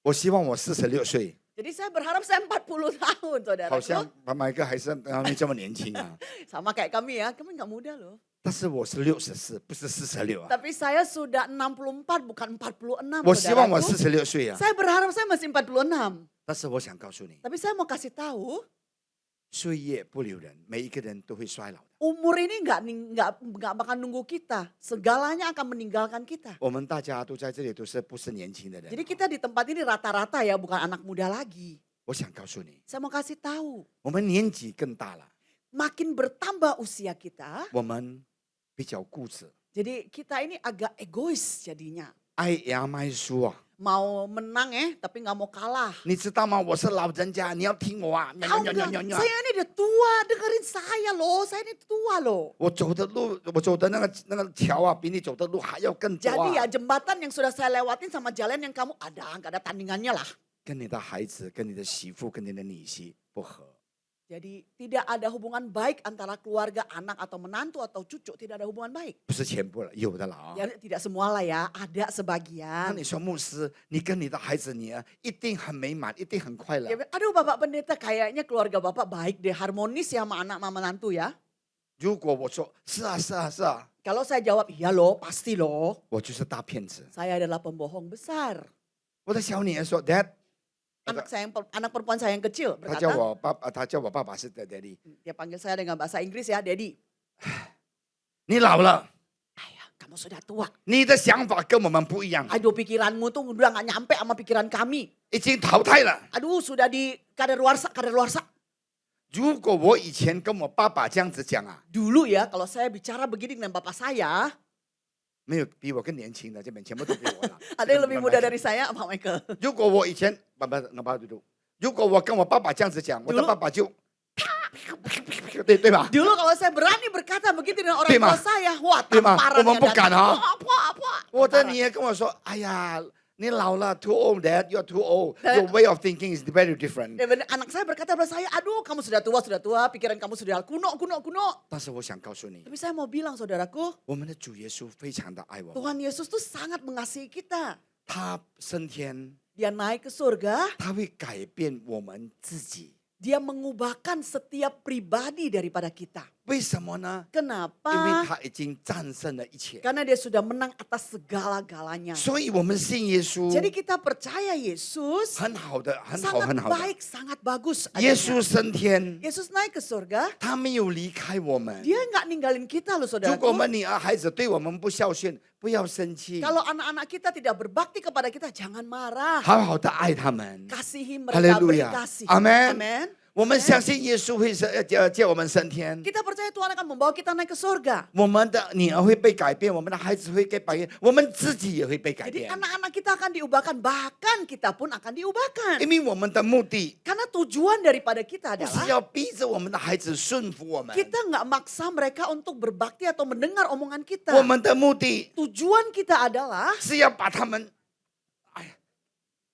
我希望我46岁， Jadi saya berharap saya 40 tahun, 好像 saudaraku. 把麦克还是这么年轻啊。 Sama kayak kami ya, kami nggak muda loh. 但是我是64，不是46啊。 Tapi saya sudah 64 bukan 46. 我希望我 saudaraku. 46岁啊。 Saya berharap saya masih 46. 但是我想告诉你， Tapi saya mau kasih tahu, 岁月不留人，每一个人都会衰老的。 umur ini nggak bakal nunggu kita. Segalanya akan meninggalkan kita. 我们大家都在这里，不是年轻的人。 Jadi kita di tempat ini rata-rata ya, bukan anak muda lagi. 我想告诉你， Saya mau kasih tahu, 我们年纪更大了， makin bertambah usia kita, 我们比较固执， jadi kita ini agak egois jadinya. 爱牙买输啊。 Mau menang tapi nggak mau kalah. 你知道吗？我是老人家，你要听我啊！ Tahu nggak? Saya ini udah tua, dengerin saya loh. Saya ini tua loh. 我走的路，我走的那个桥啊，比你走的路还要更多 Jadi 啊 ya！ jembatan yang sudah saya lewatin sama jalan yang kamu nggak ada tandingannya lah. 跟你的孩子、跟你的媳妇、跟你的女婿不合。 Jadi tidak ada hubungan baik antara keluarga, anak atau menantu atau cucu. Tidak ada hubungan baik. 不是全部了，有的了啊。 Ya tidak semua lah ya, ada 那 sebagian. 你说牧师，你跟你的孩子女儿一定很美满，一定很快乐 Ya,。aduh Bapak Pendeta, kayaknya keluarga Bapak baik deh, harmonis ya sama anak sama menantu ya. 如果我说是啊是啊是啊， Kalau saya jawab iya loh, pasti loh. 我就是大骗子。 Saya adalah pembohong besar. 我的小女儿说 ，Dad， Anak perempuan saya yang kecil 她叫 berkata, 我爸爸是 Daddy。 dia panggil saya dengan bahasa Inggris ya, Daddy. 你老了， Ayah, kamu sudah tua. 你的想法跟我们不一样， Aduh pikiranmu tuh udah gak nyampe sama pikiran kami. 已经淘汰了。 Aduh sudah di kadaluarsa. 如果我以前跟我爸爸这样子讲啊， Dulu ya kalau saya bicara begini dengan bapak saya, 没有比我更年轻的，这边全部都比我老。 ada yang lebih muda dari saya, Pak Michael. 如果我以前爸爸如果我跟我爸爸这样子讲，我的爸爸就，对吧？ Dulu kalau saya berani berkata begitu dengan orang 对吗？ tua saya, wah 对吗？ tamparan 我们不敢啊。 Apa? 我的女儿跟我说：“哎呀，你老了，too old, Dad, you're too old. Your way of thinking is very different. Anak saya berkata pada saya, aduh kamu sudah tua, pikiran kamu sudah kuno. 但是我想告诉你， Tapi saya mau bilang saudaraku, 我们的主耶稣非常的爱我们， Tuhan Yesus tuh sangat mengasihi kita. 他升天， Dia naik ke surga, 他会改变我们自己。 dia mengubahkan setiap pribadi daripada kita. 为什么呢？因为 Kenapa? 他已经战胜了一切， Karena dia sudah menang atas segala-galanya. 所以我们信耶稣， Jadi kita percaya Yesus 很好的，很好， sangat 很好的。 baik, sangat bagus. 耶 adanya. 稣升天， Yesus naik ke surga, 他没有离开我们。 dia nggak ninggalin kita loh 如果我 saudaraku. 们女儿孩子对我们不孝顺，不要生气， Kalau anak-anak kita tidak berbakti kepada kita, jangan marah. 好好的爱他们。 Kasihi 哈利 mereka, 路 beri 亚 kasih. 阿门 Amen. 我们相信耶稣会接我们升天， Kita percaya Tuhan akan membawa kita naik ke surga. 我们的女儿会被改变，我们的孩子会被改变，我们自己也会被改 Jadi 变。 anak-anak kita akan diubahkan, bahkan kita pun akan diubahkan. 因为我们的目的 Karena tujuan daripada kita 不是 adalah 要逼着我们的孩子顺服我们， kita nggak maksa mereka untuk berbakti atau mendengar omongan 我 kita. 们的目的 Tujuan kita adalah 是要把他们，哎呀，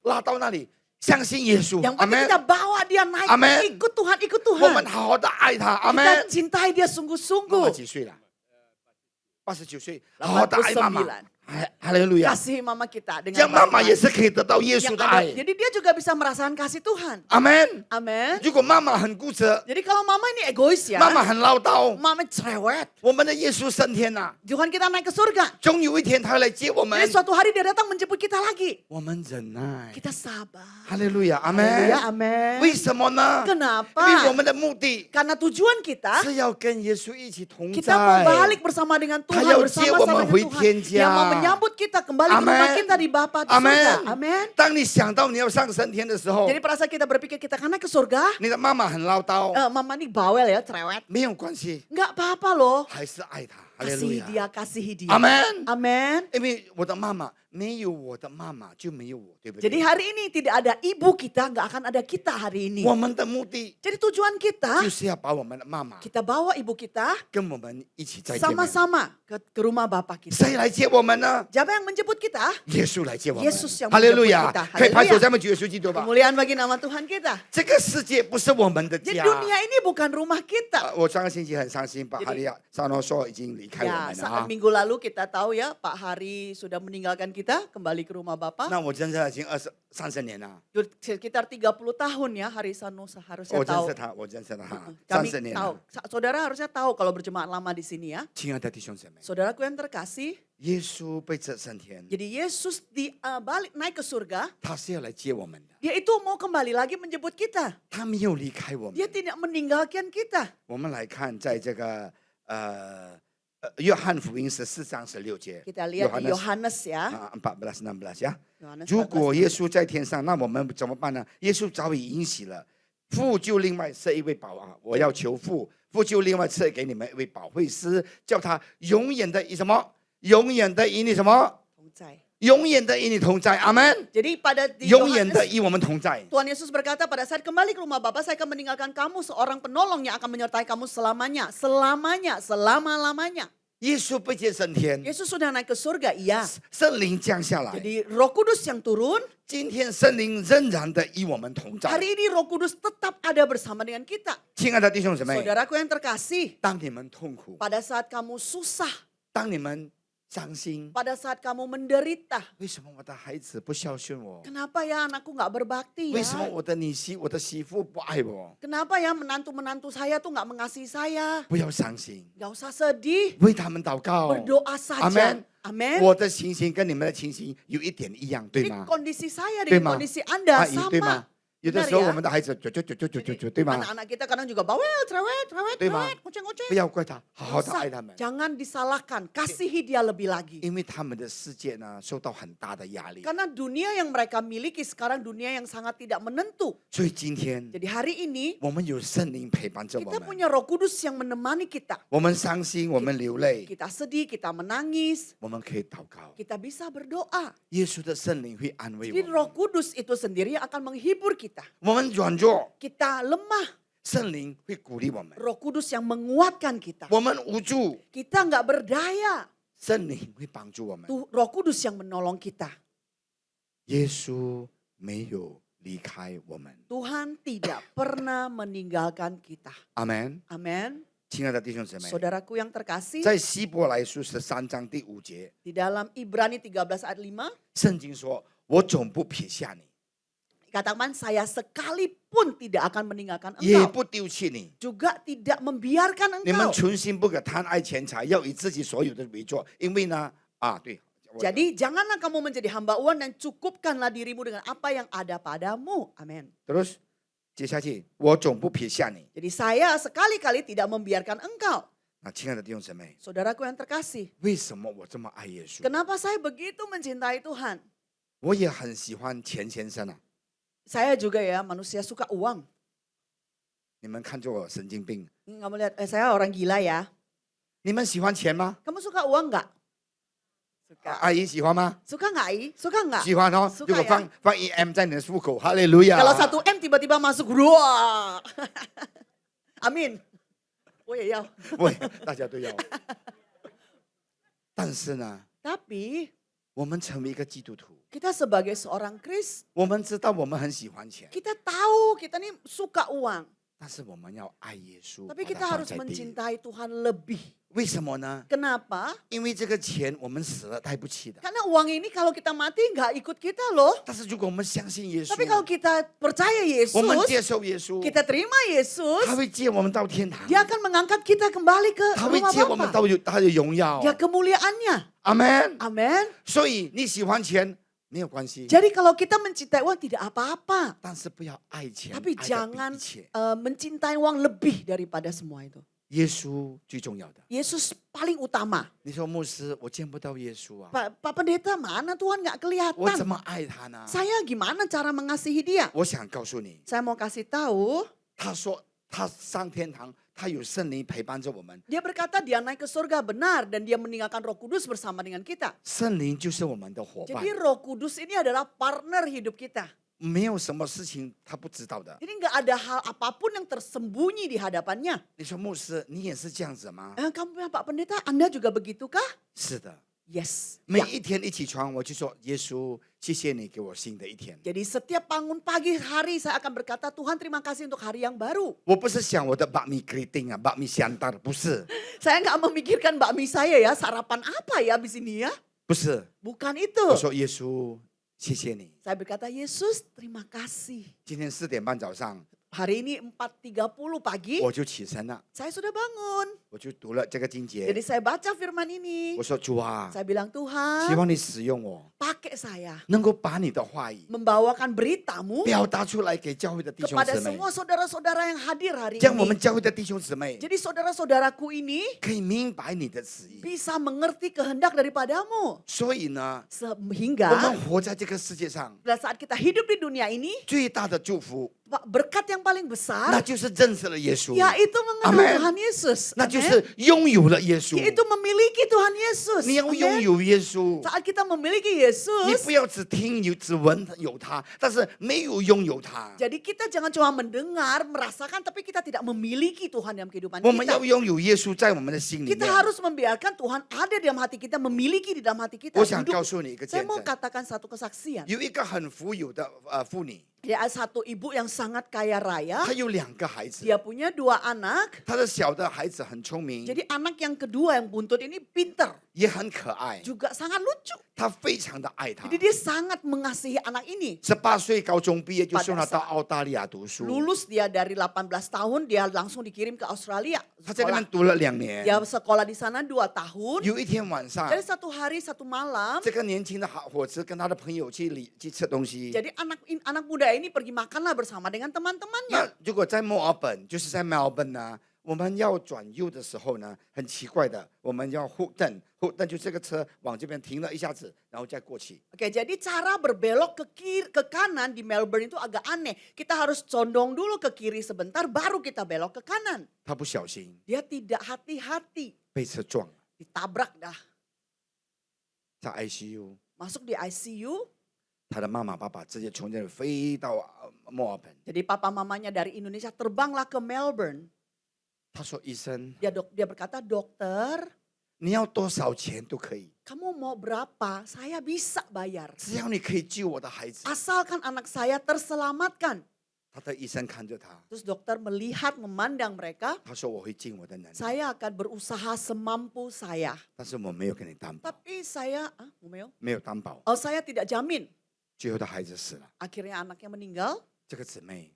拉到那里，相信耶稣， yang 阿 penting 门。 kita bawa dia naik, Amen. ikut Tuhan, ikut 我们 Tuhan. 好好的爱他，阿 Kita 门。 cintai dia 妈妈 sungguh-sungguh. 几岁了？89岁，好好的爱妈妈89，哈利路亚。 Kasihi mama kita 这 dengan 样妈妈 baik. 也是可以得到耶稣 Yang 的 ada- 爱， Jadi dia juga bisa merasakan kasih Tuhan. 阿门。 Amin. 如果妈妈很固执， Jadi kalau mama ini egois ya, 妈妈很唠叨， mama cerewet. 我们的耶稣升天了， Tuhan kita naik ke surga. 终有一天他会来接我们 Jadi。suatu hari dia datang menjemput kita lagi. 我们忍耐， Kita sabar. 哈利路亚，阿 Haleluya, 门。 amin. 为什么呢？因 Kenapa? 为我们的目的 Karena tujuan kita, 是要跟耶稣一起同 kita mau 在。 balik bersama dengan Tuhan, 他要接我们 bersama-sama 回 dengan 天 Tuhan. Yang mau 家。 menyambut kita kembali ke rumah Amen. kita di Bapa di 阿 surga. 门。 Amin. 当你想到你要上升天的时候， Jadi pada saat kita berpikir kita akan naik ke surga, 你的妈妈很唠叨， mama ini bawel ya, cerewet. 没有关系， Nggak apa-apa loh. 还是爱他。哈利路 Kasihi 亚， dia, kasihi dia. 阿门。 Amin. 因为我的妈妈没有我的妈妈就没有我，对不 Jadi 对？ hari ini tidak ada ibu kita, nggak akan ada kita hari ini. 我们的目的 Jadi tujuan kita, 就是要把我们的妈妈 kita bawa ibu kita 跟我们一起再见面。 sama-sama ke rumah Bapak kita. 谁来接我们呢？ Siapa yang menjemput kita? 耶稣来接我们。 Yesus yang 哈利路 menjemput 亚 kita.！可以拍手 Haleluya 赞美主耶稣基督吧。 Kemuliaan bagi nama Tuhan kita. 这个世界不是我们的 Jadi 家。 dunia ini bukan rumah kita. 我上个星期很伤心，把 Jadi- 哈利亚沙诺说已经离开我 Ya, 们了 saat 啊。 minggu lalu kita tahu ya Pak Hari sudah meninggalkan kita. kita kembali ke rumah Bapak. 那我真的已经30年了， Sekitar 30 tahun ya Harisano seharusnya 我认 tahu. 识他，我认识他 Kami 30年 tahu. 了。 Saudara harusnya tahu kalau berjemaat lama di sini ya. 亲爱的弟兄姐妹， Saudaraku yang terkasih, 耶稣被这升天， jadi Yesus balik naik ke surga, 他是要来接我们的， dia itu mau kembali lagi menjemput kita. 他没有离开我们 Dia。tidak meninggalkan kita. 我们来看，在这个约翰福音14章16节， Kita lihat di Yohanes ya. 14、16呀。 Yohanes 如 14. 果耶稣在天上，那我们怎么办呢？耶稣早已应许了，父就另外设一位保啊，我要求父，父就另外赐给你们一位保惠师，叫他永远的以什么？永远的与你什么？ Tongcai. 永远的与你同在，阿门。 Jadi pada di 永远的 Yohanes, 与我们同在。 Tuhan Yesus berkata pada saat kembali ke rumah Bapa, saya akan meninggalkan kamu seorang penolong yang akan menyertai kamu selamanya. Selamanya, selama-lamanya. 耶稣被接升天， Yesus sudah naik ke surga, iya. 圣灵降下来。 Jadi Roh Kudus yang turun, 今天圣灵仍然的与我们同在。 hari ini Roh Kudus tetap ada bersama dengan kita. 亲爱的弟兄姊妹， Saudaraku yang terkasih, 当你们痛苦， pada saat kamu susah, 当你们伤心， pada saat kamu menderita, 为什么我的孩子不孝顺我？ kenapa ya anakku nggak berbakti 为什么 ya? 我的我的媳妇不爱我？ Kenapa ya menantu-menantu saya tuh nggak mengasihi saya? 不要伤心， Gak usah sedih, 为他们祷告。 berdoa saja. Amin. Amin. 我的情形跟你们的情形有一点一样，对 Jadi 吗？ kondisi saya 对 dengan 吗？ kondisi Anda 阿姨，对吗 sama.？有的 Benar 时候 ya? 我们的孩子对吗？ Anak-anak kita kadang juga bawel, cerewet, cerewet, 对吗 cerewet, ngoceh-ngoceh. 不要怪他，好好的 Usah. 爱他们， Jangan disalahkan, kasihi dia lebih lagi. 因为他们的世界呢受到很大的压力。 Karena dunia yang mereka miliki sekarang dunia yang sangat tidak menentu. 所以今天 Jadi hari ini 我们有圣灵陪伴着我 kita 们， punya Roh Kudus yang menemani kita. 我们伤心，我们流泪， Kita sedih, kita menangis, 我们可以祷告， kita bisa berdoa. 耶稣的圣灵会安慰 Jadi 我们。 Roh Kudus itu sendiri yang akan menghibur kita. 我们软弱， Kita lemah, 圣灵会鼓励我们； Roh Kudus yang menguatkan kita. 我们无助， Kita nggak berdaya, 圣灵会帮助我们。 tuh Roh Kudus yang menolong kita. 耶稣没有离开我们， Tuhan tidak pernah meninggalkan kita. 阿门。 Amin. 亲爱的弟兄姊妹， Saudaraku yang terkasih, 在希伯来书13章第5节， di dalam Ibrani 13 ayat 5, 圣经说：“我总不撇下你， katakan saya sekalipun tidak akan meninggalkan 也 engkau. 不丢弃你。 Juga tidak membiarkan 你们 engkau. 存心不可贪爱钱财，要以自己所有的为作，因为呢，对。” Jadi janganlah kamu menjadi hamba uang dan cukupkanlah dirimu dengan apa yang ada padamu. Amin. Terus 接下去，我总不撇下你。 Jadi saya sekali-kali tidak membiarkan engkau. 那亲爱的弟兄姊妹， Saudaraku yang terkasih, 为什么我这么爱耶稣？ kenapa saya begitu mencintai Tuhan? 我也很喜欢钱先生啊。 Saya juga ya manusia suka uang. 你们看着我神经病， Kamu lihat, saya orang gila ya. 你们喜欢钱吗？ Kamu suka uang nggak? Suka. 阿姨喜欢吗？ Suka nggak, I? Suka nggak? 喜欢哦。 Suka 如果 ya. 放1M 在你的户口，哈利路亚。 Kalau 1M tiba-tiba masuk, wah. Amin. 我也要。喂，大家都要。但是呢， Tapi 我们成为一个基督徒， kita sebagai seorang Kris, 我们知道我们很喜欢钱， kita tahu kita nih suka uang. 但是我们要爱耶稣， Tapi 把 kita 它放 harus 在第一。 mencintai Tuhan lebih. 为什么呢？ Kenapa? 因为这个钱我们死了带不起的。 Karena uang ini kalau kita mati nggak ikut kita loh. 但是如果我们相信耶稣， Tapi kalau kita percaya 我们 Yesus, 接受耶稣， kita terima Yesus, 他会接我们到天堂， Dia akan mengangkat kita kembali ke 他会 rumah 接我们 Bapa. 到他的荣耀。 Ya kemuliaannya. 阿门。 Amin. 所以你喜欢钱没有关系， Jadi kalau kita mencintai uang tidak apa-apa. 但是不要爱钱， Tapi 爱的 jangan 比一切。 mencintai uang lebih daripada semua itu. 耶稣最重要的。 Yesus paling utama. 你说牧师，我见不到耶稣啊， Pak Pendeta, mana Tuhan nggak 我怎 kelihatan? 么爱他呢？ Saya gimana cara mengasihi dia? 我想告诉你， Saya mau kasih tahu, 他说他上天堂，他有圣灵陪伴着我们， dia berkata dia naik ke surga benar dan dia meninggalkan Roh Kudus bersama dengan kita. 圣灵就是我们的伙伴 Jadi，Roh Kudus ini adalah partner hidup kita. 没有什么事情他不知道的。 Jadi nggak ada hal apapun yang tersembunyi di hadapannya. 你说牧师，你也是这样子吗？ Kamu bilang Pak Pendeta, Anda juga begitukah? 是的， Yes. 每 Ya. 一天一起床我就说，耶稣，谢谢你给我新的一天。 Jadi setiap bangun pagi hari saya akan berkata, Tuhan terima kasih untuk hari yang baru. 我不是想我的bakmi keriting 啊，bakmi siantar，不是， Saya nggak memikirkan bakmi saya ya, sarapan apa ya abis ini ya. 不是， Bukan 我 itu. 说耶稣，谢谢你。 Saya berkata, Yesus terima kasih. 今天4点半早上 Hari ini 4.30 pagi, 我就起身了， saya sudah bangun. 我就读了这个经 Jadi 节。 saya baca firman ini. 我说主啊， Saya bilang, 希 Tuhan 望你使用我， pakai saya. 能够把你的话语 Membawakan beritamu 表达出来给教会的弟兄 kepada 姊妹， semua saudara-saudara yang hadir hari 让我们 ini. 教会的弟兄姊妹 Jadi saudara-saudaraku ini 可以明白你的旨意。 bisa mengerti kehendak daripadamu. 所以呢， Sehingga 我们活在这个世界上 pada saat kita hidup di dunia ini, 最大的祝福， berkat yang paling 那 besar 就是认识了耶稣， yaitu mengenal Amen. Tuhan Yesus. 那就 Amen. 是拥有了耶稣。 Yaitu memiliki Tuhan Yesus. 你要 Amen. 拥有耶稣， Saat kita memiliki 你 Yesus, 不要只听有只闻有他，但是没有拥有他。 jadi kita jangan cuma mendengar, merasakan, tapi kita tidak memiliki Tuhan dalam kehidupan 我们要 kita. 拥有耶稣在我们的心里 Kita 面。 harus membiarkan Tuhan ada dalam hati kita, memiliki di dalam hati kita. 我想 Hidup. 告诉你一个 Saya 见 mau 证， katakan satu kesaksian. 有一个很富有的妇女， Dia ada satu ibu yang sangat kaya raya. 她有2个孩子， Dia punya 2 anak. 她的小的孩子很聪明， Jadi anak yang kedua yang buntut ini pinter, 也很可爱， juga sangat lucu. 她非常的爱他。 Jadi dia sangat mengasihi anak ini. 18岁高中毕业就送她 Pada 到 saat 澳大利亚读书， Lulus dia dari 18 tahun, dia langsung dikirim ke Australia. 她在那边 Sekolah. 读了2年。 Dia sekolah di sana 2 tahun. 有一天晚上， Jadi satu hari, satu malam, 这个年轻的伙子跟他的朋友去吃东西。 jadi anak muda ini pergi makanlah bersama dengan 那 teman-temannya. 如果在墨尔本，就是在 Melbourne 呢，我们要转右的时候呢，很奇怪的，我们要 hook turn 就这个车往这边停了一下子，然后再过去。 Oke, jadi cara berbelok ke kanan di Melbourne itu agak aneh. Kita harus condong dulu ke kiri sebentar, baru kita belok ke kanan. 他不小心 Dia tidak hati-hati, 被车撞了， ditabrak dah. 在 ICU， Masuk di ICU, 他的妈妈爸爸直接从这里飞到墨尔本。 jadi papa mamanya dari Indonesia terbanglah ke Melbourne. 他说：“医生， Dia berkata, dokter, 你要多少钱都可以， kamu mau berapa? Saya bisa bayar. 只要你可以救我的孩子。 Asalkan anak saya terselamatkan. ”他的医生看着他， Terus dokter melihat, memandang mereka. 他说：“我会尽我的能力， Saya akan berusaha semampu saya. 但是我没有给你担保， Tapi saya, Mumeo? 没有担保。 Oh, saya tidak jamin. 最后的孩子死了。 Akhirnya anaknya meninggal. 这个姊妹，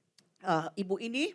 Ibu ini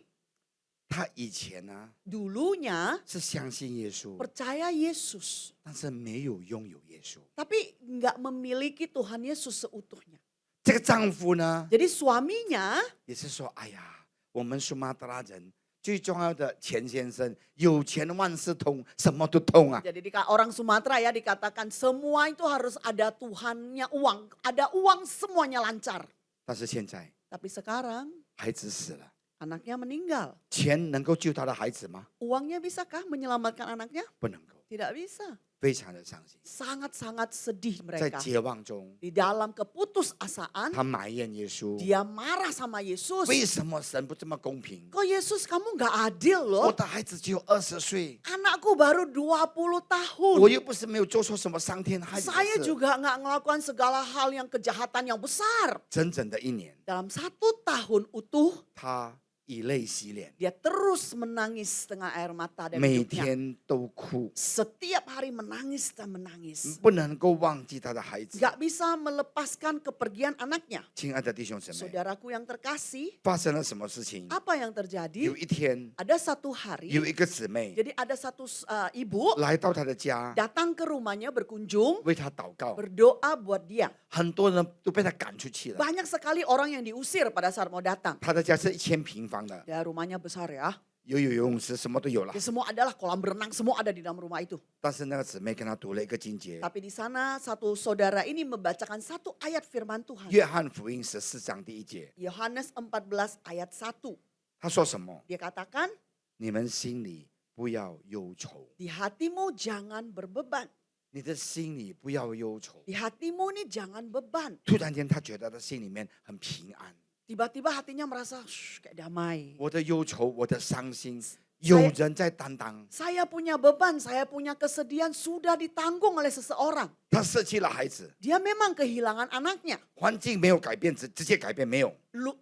她以前呢 dulunya 是相信耶稣， percaya Yesus. 但是没有拥有耶稣。 Tapi nggak memiliki Tuhan Yesus seutuhnya. 这个丈夫呢， Jadi suaminya 也是说：“哎呀，我们苏马达拉人最重要的钱先生，有钱万事通，什么都通啊。 jadi orang Sumatera ya dikatakan semua itu harus ada Tuhannya uang. Ada uang semuanya lancar. ”但是现在 Tapi sekarang 孩子死了， anaknya meninggal. 钱能够救他的孩子吗？ Uangnya bisakah menyelamatkan anaknya? 不能够， Tidak bisa. 非常的伤心， Sangat-sangat sedih 在 mereka. 绝望中， Di dalam keputusasaan, 他埋怨耶稣： dia marah sama Yesus. 为什么神不这么公平？ Kok Yesus kamu nggak adil 我 loh? 的孩子只有20岁， Anakku baru 20 tahun. 我又不是没有做错什么伤天害理 Saya 的事。 juga nggak ngelakukan segala hal yang kejahatan yang besar. 整整的1年， Dalam 1 tahun utuh, 他以泪洗脸， dia terus menangis dengan air mata dan 每 hidupnya. 天都哭， Setiap hari menangis dan menangis. 不能够忘记他的孩子。 Gak bisa melepaskan kepergian anaknya. 亲爱的弟兄姊妹， Saudaraku yang terkasih, 发生了什么事情？ apa yang terjadi? 有一天， Ada satu hari, 有一个姊妹 jadi ada satu ibu 来到他的家， datang ke rumahnya berkunjung, 为他祷告， berdoa buat dia. 很多人都被他赶出去了。 Banyak sekali orang yang diusir pada saat mau datang. 他的家是1000平方的， Ya rumahnya besar ya. 有游泳池，什么都有了 Ya,。semua adalah kolam berenang, semua ada di dalam rumah itu. 但是那个姊妹跟他读了一个经节， Tapi di sana satu saudara ini membacakan satu ayat firman Tuhan. 约翰福音14章第1节， Yohanes 14 ayat 1. 他说什么？ Dia katakan, 你们心里不要忧愁， di hatimu jangan berbeban. 你的心里不要忧愁。 Di hatimu nih jangan beban. 突然间，他觉得他心里面很平安。 Tiba-tiba hatinya merasa kayak damai. 我的忧愁，我的伤心，有人在担当。 Saya punya beban, saya punya kesedihan sudah ditanggung oleh seseorang. 他舍弃了孩子， Dia memang kehilangan anaknya. 环境没有改变，直接改变没有。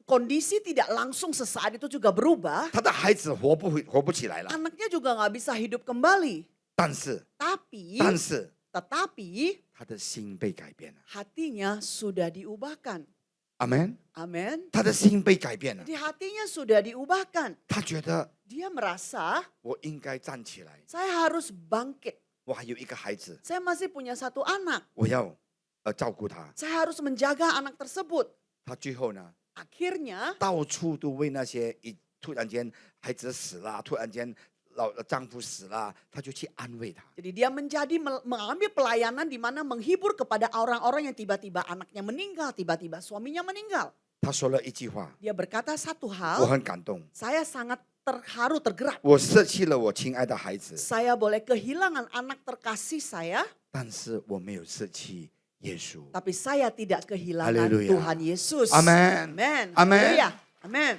Kondisi tidak langsung sesaat itu juga berubah. 他的孩子活不起来了。 Anaknya juga nggak bisa hidup kembali. 但是， Tapi, 但是， tetapi 他的心被改变了。 hatinya sudah diubahkan. 阿门。 Amin. 他的心被改变了， Jadi hatinya sudah diubahkan. 他觉得 Dia merasa 我应该站起来， saya harus bangkit. 我还有一个孩子， Saya masih punya satu anak. 我要照顾他。 Saya harus menjaga anak tersebut. 他最后呢， Akhirnya 到处都为那些突然间孩子死了，突然间丈夫死了，他就去安慰他。 jadi dia mengambil pelayanan di mana menghibur kepada orang-orang yang tiba-tiba anaknya meninggal, tiba-tiba suaminya meninggal. 他说了一句话， Dia berkata satu 我 hal, 很感动。 saya sangat terharu, tergerak. 我舍弃了我亲爱的孩子， Saya boleh kehilangan anak terkasih saya, 但是我没有舍弃耶稣。 tapi saya tidak kehilangan Haleluya. Tuhan Yesus. Amen. Amen. Amen. Haleluya. Amen.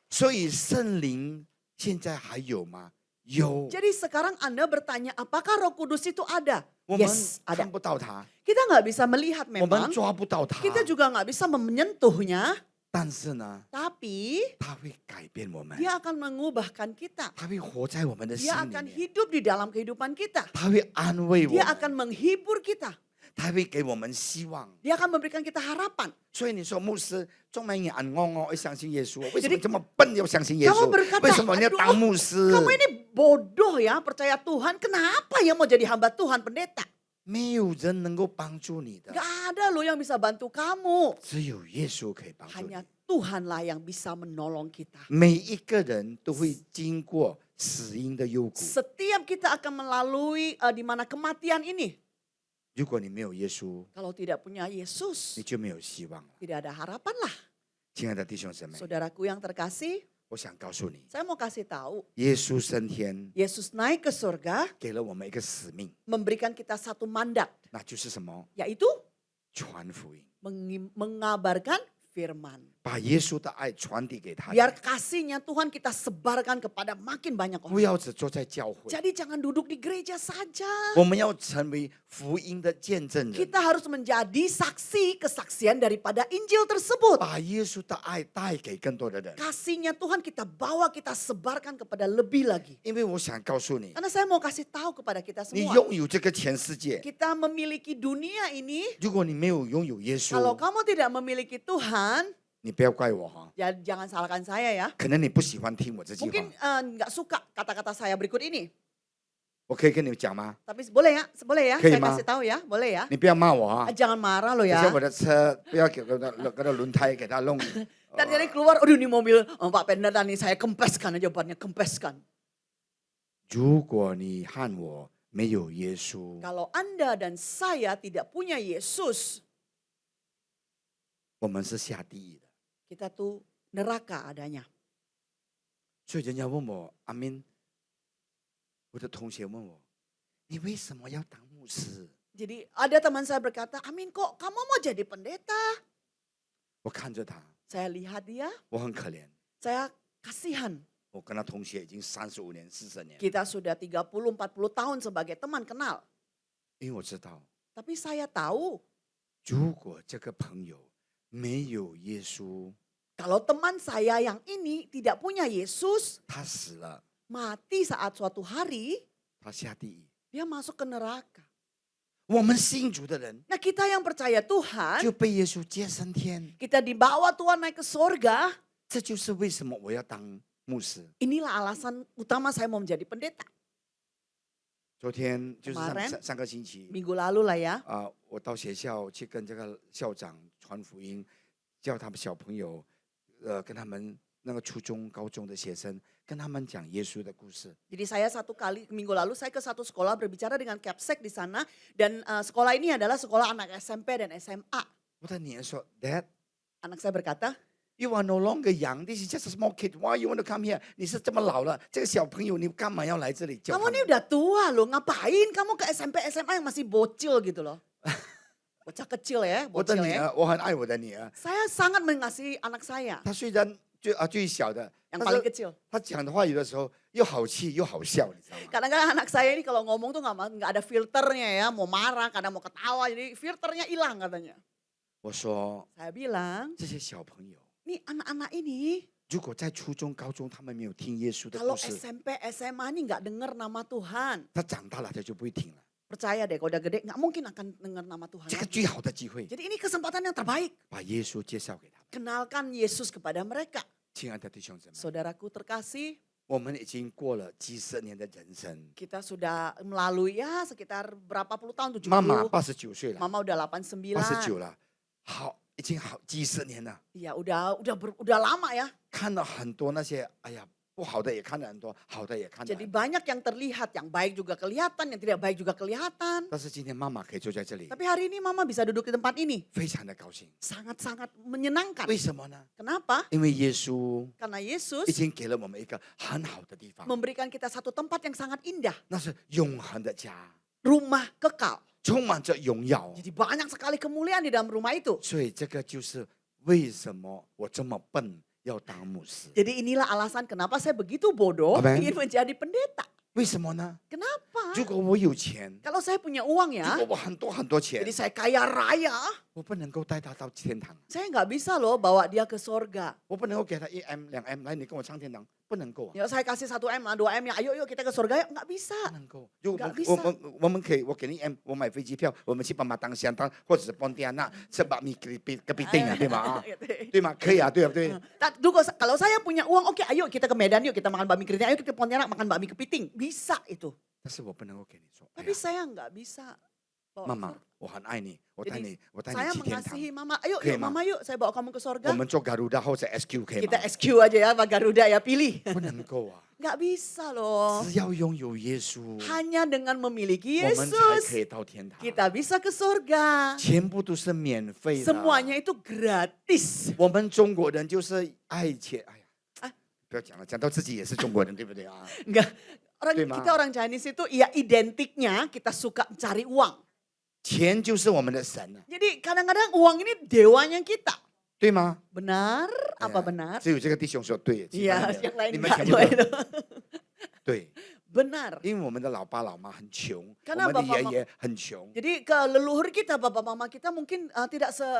所以圣灵现在还有吗？有， Jadi sekarang Anda bertanya, apakah Roh Kudus itu ada? 我们 Yes, 看 ada. 不到他， Kita nggak bisa melihat 我们 memang, 抓不到他， kita juga nggak bisa menyentuhnya, 但是呢， tapi 他会改变我们， Dia akan mengubahkan kita. 他会活在我们的心 Dia 里 akan 面， hidup di dalam kehidupan kita. 他会安慰我 Dia 们， akan menghibur kita. 他会给我们希望。 Dia akan memberikan kita harapan. 所以你说牧师，中文也安哦会相信耶稣，为什么 Jadi, 这么笨要相信耶 kamu 稣？ berkata, 为什么你要当牧师？ Kamu ini bodoh ya, percaya Tuhan. Kenapa ya mau jadi hamba Tuhan, pendeta? 没有人能够帮助你的， Gak ada loh yang bisa bantu kamu. 只有耶稣可以帮助你 Hanya。Tuhanlah yang bisa menolong kita. 每一个人都会经过死荫的幽谷。 Setiap kita akan melalui di mana kematian ini. 如果你没有耶稣， Kalau tidak punya Yesus, 你就没有希望了。 tidak ada harapan lah. 亲爱的弟兄姊妹， Saudaraku yang terkasih, 我想告诉你， saya mau kasih tahu. 耶稣升天 Yesus naik ke surga, 给了我们一个使命， memberikan kita satu mandat, 那就是什么？ yaitu 传福音， mengabarkan firman. 把耶稣的爱传递给他人。 Biar kasihnya Tuhan kita sebarkan kepada makin banyak 不 orang. 要只坐在教会， Jadi jangan duduk di gereja saja. 我们要成为福音的见证人， Kita harus menjadi saksi kesaksian daripada Injil tersebut. 把耶稣的爱带给更多的人。 Kasihnya Tuhan kita bawa, kita sebarkan kepada lebih lagi. 因为我想告诉你， Karena saya mau kasih tahu kepada kita 你 semua. 拥有这个全世界， Kita memiliki dunia ini. 如果你没有拥有耶 Kalau 稣， kamu tidak memiliki Tuhan, 你不要怪我哈， jangan salahkan saya ya. 可能你不喜欢听我这句 Mungkin 话， nggak suka kata-kata saya berikut ini. 我可以跟你讲吗？ Tapi boleh ya, Kaya saya ma. kasih tahu ya, boleh ya. 你不要骂我啊！ Jangan marah loh 等 ya. 下我的车不要给那个轮胎给它弄。 Dan jadi keluar, aduh ini mobil Pak Pendeta nih saya kempeskan aja bannya, kempeskan. 如果你和我没有耶稣， Kalau Anda dan saya tidak punya Yesus, 我们是下地狱的。 kita tuh neraka adanya. 所以人家问我，阿明，我的同学问我，你为什么要当牧师？ Jadi ada teman saya berkata, Amin kok kamu mau jadi pendeta? 我看着他， Saya lihat dia, 我很可怜。 saya kasihan. 我跟他同学已经35年、40年， Kita sudah 30-40 tahun sebagai teman kenal. 因为我知道， Tapi saya tahu 如果这个朋友没有耶稣， kalau teman saya yang ini tidak punya Yesus, 他死了， mati saat suatu hari, 他下地狱。 dia masuk ke neraka. 我们信主的人 Nah kita yang percaya 就 Tuhan, 被耶稣接升天， kita dibawa Tuhan naik ke sorga. 这就是为什么我要当牧师。 Inilah alasan utama saya mau menjadi pendeta. 昨天就是 Kemarin 上个星期 Minggu lalu lah ya, 我到学校去跟这个校长传福音，叫他们小朋友，跟他们那个初中、高中的学生，跟他们讲耶稣的故事。 jadi saya satu kali minggu lalu saya ke satu sekolah berbicara dengan Capsek di sana dan sekolah ini adalah sekolah anak SMP dan SMA. 我的女儿说 ，Dad, Anak saya berkata, you are no longer young. This is just a small kid. Why you want to come here? 你是这么老了，这个小朋友你干嘛要来这里教他 kamu 们 ini udah tua loh, ngapain kamu ke SMP SMA yang masih bocil gitu loh. Bocah kecil ya, 我的 bocil 女 ya. 儿，我很爱我的女儿。 Saya sangat mengasihi anak saya 她虽然最小的， yang 但 paling 是 kecil. 她讲的话有的时候又好气又好笑，你知道吗？ Kadang-kadang anak saya ini kalau ngomong tuh nggak ada filternya ya, mau marah, kadang mau ketawa, jadi filternya hilang katanya. 我说 Saya bilang, 这些小朋友， nih anak-anak ini 如果在初中、高中他们没有听耶稣的 kalau 故事， SMP SMA ini nggak dengar nama Tuhan, 他长大了他就不会听了。Percaya deh, kalau udah gede nggak mungkin akan dengar nama Tuhan 这个 lagi. 最好的机会， Jadi ini kesempatan yang terbaik. 把耶稣介绍给他们。 Kenalkan Yesus kepada mereka. 亲爱的弟兄姊妹， Saudaraku terkasih, 我们已经过了几十年的人生。 kita sudah melalui ya sekitar berapa puluh tahun, 妈妈 70. 89岁了， Mama udah 89. 89了，好，已经好几十年了， Ya udah lama ya. 看了很多那些，哎呀，不好的也看了很多，好的也看了 Jadi 很多。 banyak yang terlihat, yang baik juga kelihatan, yang tidak baik juga kelihatan. 但是今天妈妈可以坐在这里， Tapi hari ini Mama bisa duduk di tempat ini. 非常的高兴。 Sangat-sangat menyenangkan. 为什么呢？ Kenapa? 因为耶稣 Karena 已 Yesus 经给了我们一个很好的地方， memberikan kita satu tempat yang sangat indah. 那是永恒的家， Rumah kekal. 充满着荣耀。 Jadi banyak sekali kemuliaan di dalam rumah itu. 所以这个就是为什么我这么笨要当牧师？ Jadi inilah alasan kenapa saya begitu bodoh Amen. ingin menjadi pendeta. 为什么呢？ Kenapa? 如果我有钱， Kalau saya punya uang 如 ya, 果我很多很多钱 jadi，saya kaya raya, 我不能够带他到天堂， saya nggak bisa loh bawa dia ke sorga. 我不能够给他1M 2M，来你跟我上天堂，不能够啊， Ya saya kasih 1M lah, 2M ya, ayo yuk kita ke sorga yuk. Nggak bisa. 不能够。如果 Nggak 我 bisa. 我们可以，我给你 M，我买飞机票，我们去帮马当香汤，或者是邦迪安娜吃把米隔壁订啊，对吗？啊， Gitu. 对吗？可以啊，对不对？ Kalau saya punya uang, oke ayo kita ke Medan yuk, kita makan bakmi keriting, ayo kita ke Pontianak makan bakmi kepiting. Bisa itu. 但是我不能够给你说，哎 Tapi 呀， saya nggak bisa. bawa 妈 ke 妈 sorga.，我很爱你，我带 Jadi 你，我带 saya 你去天堂。 mengasihi mama, ayo 可以 yuk 吗？ mama yuk, saya bawa kamu ke 我 sorga. 们做 Garuda 或者 SQ 可以 Kita 吗？ SQ aja ya, Pak Garuda ya, pilih. 不能够啊， Nggak bisa loh. 只要拥有耶稣， Hanya dengan memiliki 我们才可 Yesus, 以到天堂。 kita bisa ke surga. 全部都是免费的。 Semuanya itu gratis. 我们中国人就是爱钱，哎呀，啊不要讲了，讲到自己也是中国人，对不对啊？ Enggak. Betul, Ma. Kita orang Chinese itu ya identiknya kita suka cari uang. 钱就是我们的神啊， Jadi kadang-kadang uang ini dewanya kita. 对吗？ Benar? 哎 Apa 呀 benar? 只有这个弟兄说对，其他 Iya, 的没有 yang lain 你们 enggak 全部 doa 都 itu. 对， Benar. 因为我们的老爸老妈很穷，我 Karena 们的 bapak 爷爷很穷， Jadi ke leluhur kita, bapak mama kita mungkin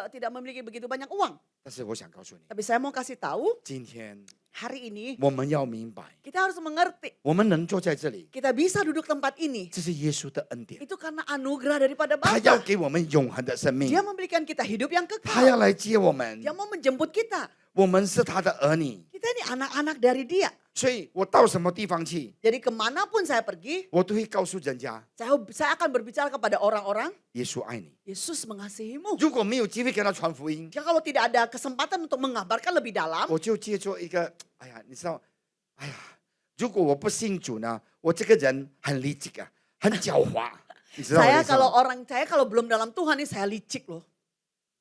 tidak memiliki begitu banyak uang. 但是我想告诉你， Tapi saya mau kasih tahu, 今天 hari ini 我们要明白， kita harus mengerti. 我们能坐在这里， Kita bisa duduk tempat ini. 这是耶稣的恩典， Itu karena anugerah daripada 他要 Bapa. 给我们永恒的生命 Dia，memberikan kita hidup yang 他要 kekal. 来接我们， Dia mau menjemput kita. 我们是他的儿女， Kita ini anak-anak dari dia. 所以我到什么地方去， Jadi kemanapun saya pergi, 我都会告诉人家， saya akan berbicara kepada orang-orang, 耶稣爱你。 Yesus mengasihimu. 如果没有机会跟他传福音， Ya kalau tidak ada kesempatan untuk mengabarkan lebih dalam, 我就借助一个，哎呀，你知道，哎呀，如果我不信主呢，我这个人很理智啊，很狡猾，你知道我的意思吗？ saya kalau belum dalam Tuhan ini saya licik loh.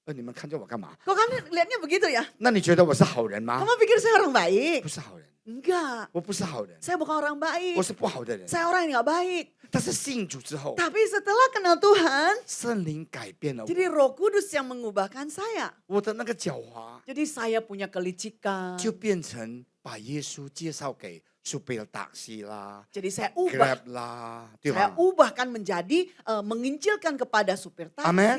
你们看着我干嘛？ Kok kan lihatnya begitu ya? 那你觉得我是好人吗？ Kamu pikir saya orang baik? 不是好人， Enggak, 我不是好人， saya bukan orang baik. 我是不好的人。 Saya orang yang nggak baik. 但是信主之后， Tapi setelah kenal Tuhan, 圣灵改变了我， jadi Roh Kudus yang mengubahkan saya. 我的那个狡猾 Jadi saya punya kelicikan. 就变成把耶稣介绍给supir taksi 啦、 Jadi saya ubah. Grab 啦，对 Saya 吧？ ubahkan menjadi mengincilkan kepada supir taksi, Amen.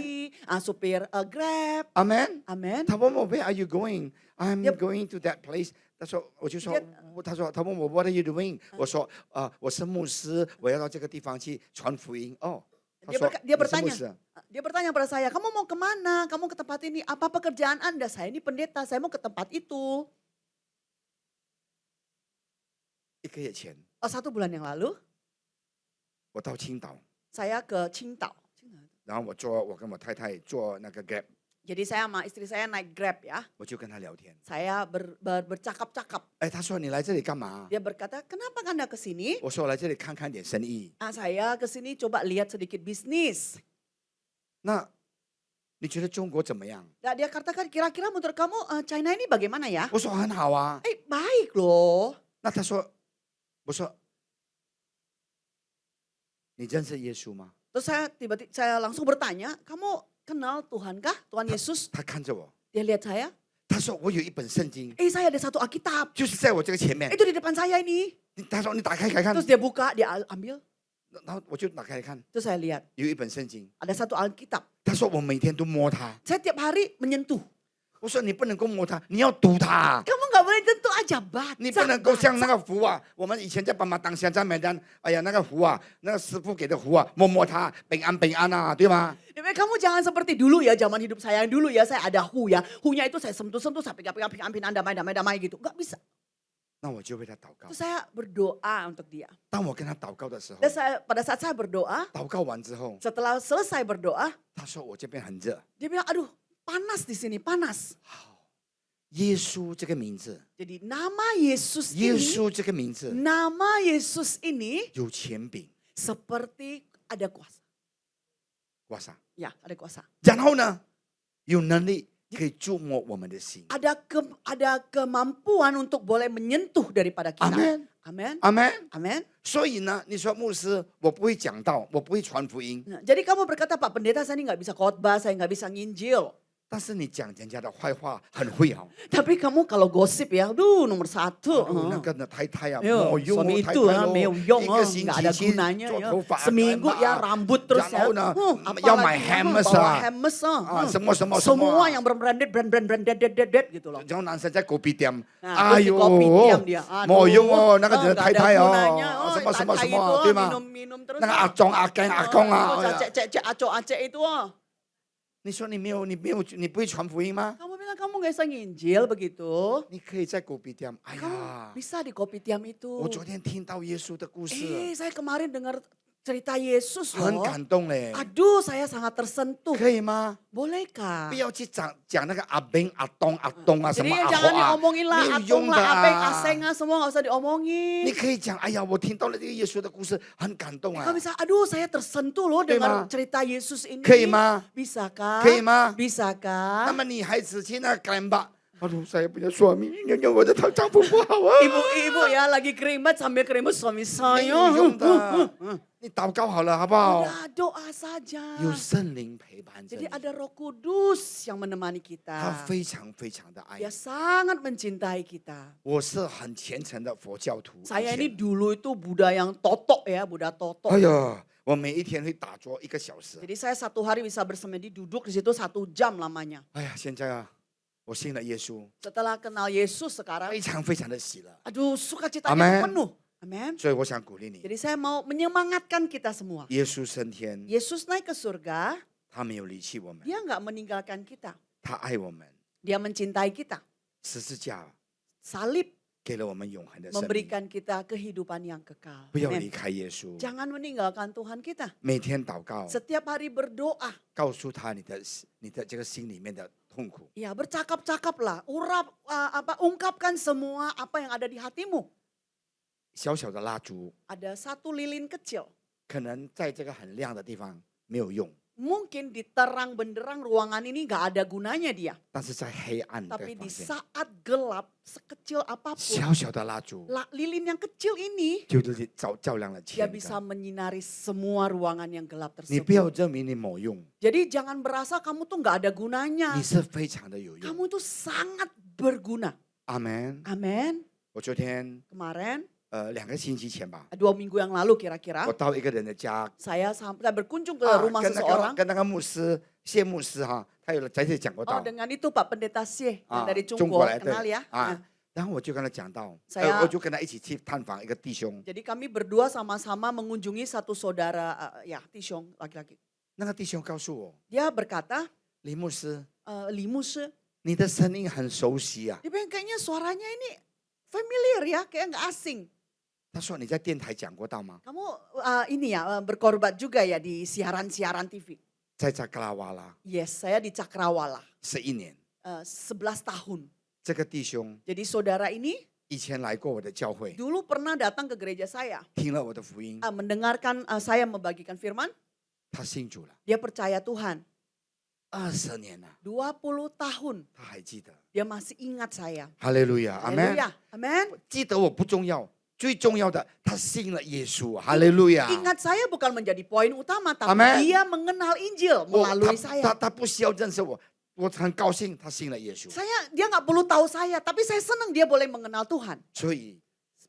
supir Grab. Amen。 Amin. 他问我 Where are you going? I'm Dia- going to that place。他说，我就说 Dia-，他问我 What are you doing？我说，我是牧师，我要到这个地方去传福音。哦，他 Dia 说 berka- dia 你是牧 bertanya, 师啊？ dia bertanya pada saya, kamu mau kemana? Kamu ke tempat ini? Apa pekerjaan Anda? Saya ini pendeta, saya mau ke tempat itu. 1个月前， 1 bulan yang lalu, 我到青岛， saya ke Qingdao. 然后我跟我太太坐那个 Grab， Jadi saya sama istri saya naik Grab ya. 我就跟他聊天。 Saya bercakap-cakap. 哎，他说你来这里干嘛？ Dia berkata, kenapa Anda ke sini? 我说我来这里看看点生意。 Saya ke sini coba lihat sedikit bisnis. 那你觉得中国怎么样？ Nah, dia katakan, kira-kira menurut kamu China ini bagaimana ya? 我说很好啊。 Baik loh. 那他说，我说你认识耶稣吗？ Terus saya langsung bertanya, kamu kenal Tuhan kah? Tuhan Yesus? 他看着我， Dia lihat saya. 他说我有一本圣经， Saya ada satu Alkitab. 就是在我这个前面。 Itu di depan saya ini. 他说你打开来看， Terus dia buka, dia ambil. 然后我就打开来看， Terus saya lihat, 有一本圣经。 ada satu Alkitab. 他说我每天都摸它， Saya tiap hari menyentuh. 我说你不能够摸它，你要读它。 Kamu nggak boleh tentu aja baca. 你不能够像那 baca. 个符啊，我们以前在斑马当下在美丹，哎呀那个符啊，那个师傅给的符啊，摸摸它，平安平安啊，对吗？ Kamu jangan seperti dulu ya, zaman hidup saya yang dulu ya, saya ada hu ya. Hu-nya itu saya sentuh-sentuh, saya pegang-pegang, pinang-pinang, damai-damai gitu. Enggak bisa. 那我就为他祷告 Terus。saya berdoa untuk dia. 当我跟他祷告的时候， Dan pada saat saya berdoa, 祷告完之后， setelah selesai berdoa, 他说我这边很热。 dia bilang, aduh panas di sini, panas. 耶稣这个名字， Jadi nama Yesus 耶 ini, 稣这个名字 nama Yesus ini 有权柄， seperti ada kuasa. 哇塞！ Ya, ada kuasa. 然后呢，有能力可以触摸我们的心。 Ada kemampuan untuk boleh menyentuh daripada kita. Amin. Amin. 阿门。 Amin. 所以呢，你说牧师，我不会讲道，我不会传福音， Nah, jadi kamu berkata, Pak Pendeta saya ini nggak bisa khotbah, saya nggak bisa nginjil. 但是你讲人家的坏话很会哦。 Tapi kamu kalau gosip ya, aduh nomor 1. 那个呢太太啊， Yo, 没有用 suami 哦，太 itu 太 ya, 哦 没有用 一 oh, 个星 nggak 期 ada 去 gunanya 做 ya. 头发， Seminggu 干嘛 ya rambut terus 然后 ya. 呢 Apalagi 要买 bawa Hermes 啊， Hermes 啊什么什么什 Semua 么， yang branded gitu loh. 然后男生在狗屁店， Nah, 哎 terus di 呦 kopi diam dia. 没有用哦，那个 oh, 人 nggak 太 ada 太 gunanya. 哦， Oh, 什么什么 太 什 太 么， itu 对吗？ minum terus. 那个阿忠阿公阿公啊，哎呀 Cek acok-acek itu. 你说你不会传福音吗？ Kamu bilang kamu nggak bisa nginjil begitu. 你可以在狗屁店，哎 Kamu 呀， bisa di kopi tiam itu. 我昨天听到耶稣的故事， Saya kemarin dengar cerita Yesus 很 loh. 感动嘞， Aduh, saya sangat tersentuh. 可以吗？ Bolehkah? 不要去讲那个阿兵阿东阿东啊什 Jadi 么阿 jangan 华啊， diomongin 没 lah, 有 atung 用的 lah, apeng, 啊 aseng。ah, semua nggak usah diomongin. 你可以讲，哎呀，我听到了这个耶稣的故事，很感动啊 Kamu，bisa, aduh saya tersentuh loh 对吗？ dengan cerita Yesus ini. 可以吗？ Bisakah? 可以吗？ Bisakah? 那么女孩子去那干吧。Aduh, saya punya suami, nyonya 我的丈夫不好啊。 Ibu-ibu ya lagi kerimat sambil kerimat suami 没 saya. 有用的，你祷告好了，好不好？ Udah doa saja. 有圣灵陪伴着 Jadi 你， ada Roh Kudus yang menemani 他 kita. 非常非常的爱 Dia 你。 sangat mencintai kita. 我是很虔诚的佛教徒。 Saya 以 ini 前 dulu itu Buddha yang totok ya, Buddha totok. 哎呀，我每一天会打坐1个小时。 Jadi saya satu hari bisa bersemedi duduk di situ 1 jam lamanya. 哎呀，现在啊，我信了耶稣， Setelah kenal Yesus sekarang, 非常非常的喜乐。 aduh sukacitanya Amin. penuh. Amin. 所以我想鼓励你， Jadi saya mau menyemangatkan kita semua. 耶稣升天， Yesus naik ke surga, 他没有离弃我们， dia nggak meninggalkan kita. 他爱我们， Dia mencintai kita. 十字架 Salib 给了我们永恒的生命。 memberikan kita kehidupan yang kekal. 不要 Amin. 离开耶稣， Jangan meninggalkan Tuhan kita. 每天祷告， Setiap hari berdoa. 告诉他你的这个心里面的痛苦。 Ya bercakap-cakaplah, ungkapkan semua apa yang ada di hatimu. 小小的蜡烛， Ada 1 lilin kecil. 可能在这个很亮的地方没有用， Mungkin di terang benderang ruangan ini nggak ada gunanya dia. 但是在黑暗的 Tapi 房 di 间， saat gelap, sekecil apapun, 小小的蜡烛 lilin yang kecil ini 就是照亮了 dia 全 bisa 的。 menyinari semua ruangan yang gelap 你不要 tersebut. 证明你某用， Jadi jangan berasa kamu tuh nggak ada gunanya. 你是非常的有用。 Kamu itu sangat berguna. 阿门。 Amin. 我昨天Kemarin 2个星期前吧， 2 minggu yang lalu kira-kira 我到一个人的家， saya berkunjung ke 啊 rumah 跟 seseorang. 那个牧师谢牧师哈，他有在这里讲过 Oh 道 dengan itu Pak Pendeta Xie yang 啊 dari ，中 Chungguo 国来的 kenal ya. 啊 Nah,，然后我就跟他讲到， Saya- 我就跟他一起去探访一个弟兄， Jadi kami berdua sama-sama mengunjungi satu saudara ya Tishong laki-laki. 那个弟兄告诉我， Dia berkata, 李牧师， Li Musi, 你的声音很熟悉啊。 dia bilang kayaknya suaranya ini familiar ya, kayak nggak asing. 他说你在电台讲过道吗？ Kamu ini ya berkorban juga ya di siaran-siaran TV. 在扎格拉瓦拉 Yes, saya di Cakrawala 11年， 11 tahun. 这个弟兄 Jadi saudara ini 以前来过我的教会， dulu pernah datang ke gereja saya, 听了我的福音， mendengarkan saya membagikan firman, 他信主了。 dia percaya Tuhan. 20年了， 20 tahun 他还记得。 dia masih ingat saya. 哈利路亚，阿门。 Haleluya. Amin. 记得我不重要，最重要的他信了耶稣，哈利路亚。 Ingat saya bukan menjadi poin utama, tapi Amin. dia mengenal Injil 我 melalui 他 saya. 他不需要认识我，我很高兴他信了耶稣。 Dia nggak perlu tahu saya, tapi saya senang dia boleh mengenal Tuhan. 所以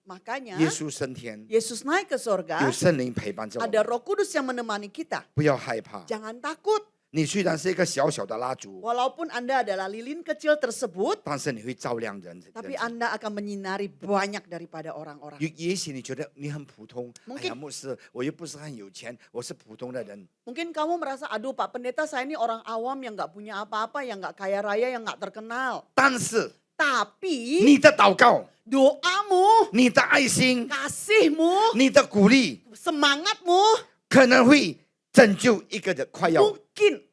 Makanya 耶稣升天， Yesus naik ke 有 sorga, 圣灵陪伴着我 ada 们， Roh Kudus yang menemani kita. 不要害怕。 Jangan takut. 你虽然是一个小小的蜡烛， Walaupun Anda adalah lilin kecil tersebut, 但是你会照亮人。 tapi Anda akan menyinari banyak daripada orang-orang. 也许你觉得你很普通， Mungkin- 哎呀，牧师，我又不是很有钱，我是普通的人。 Mungkin kamu merasa, aduh Pak Pendeta saya ini orang awam yang gak punya apa-apa, yang gak kaya raya, yang gak terkenal. 但是 Tapi 你的祷告、 doamu, 你的爱心、 kasihmu, 你的鼓励， semangatmu 可能会拯救一个人快要 mungkin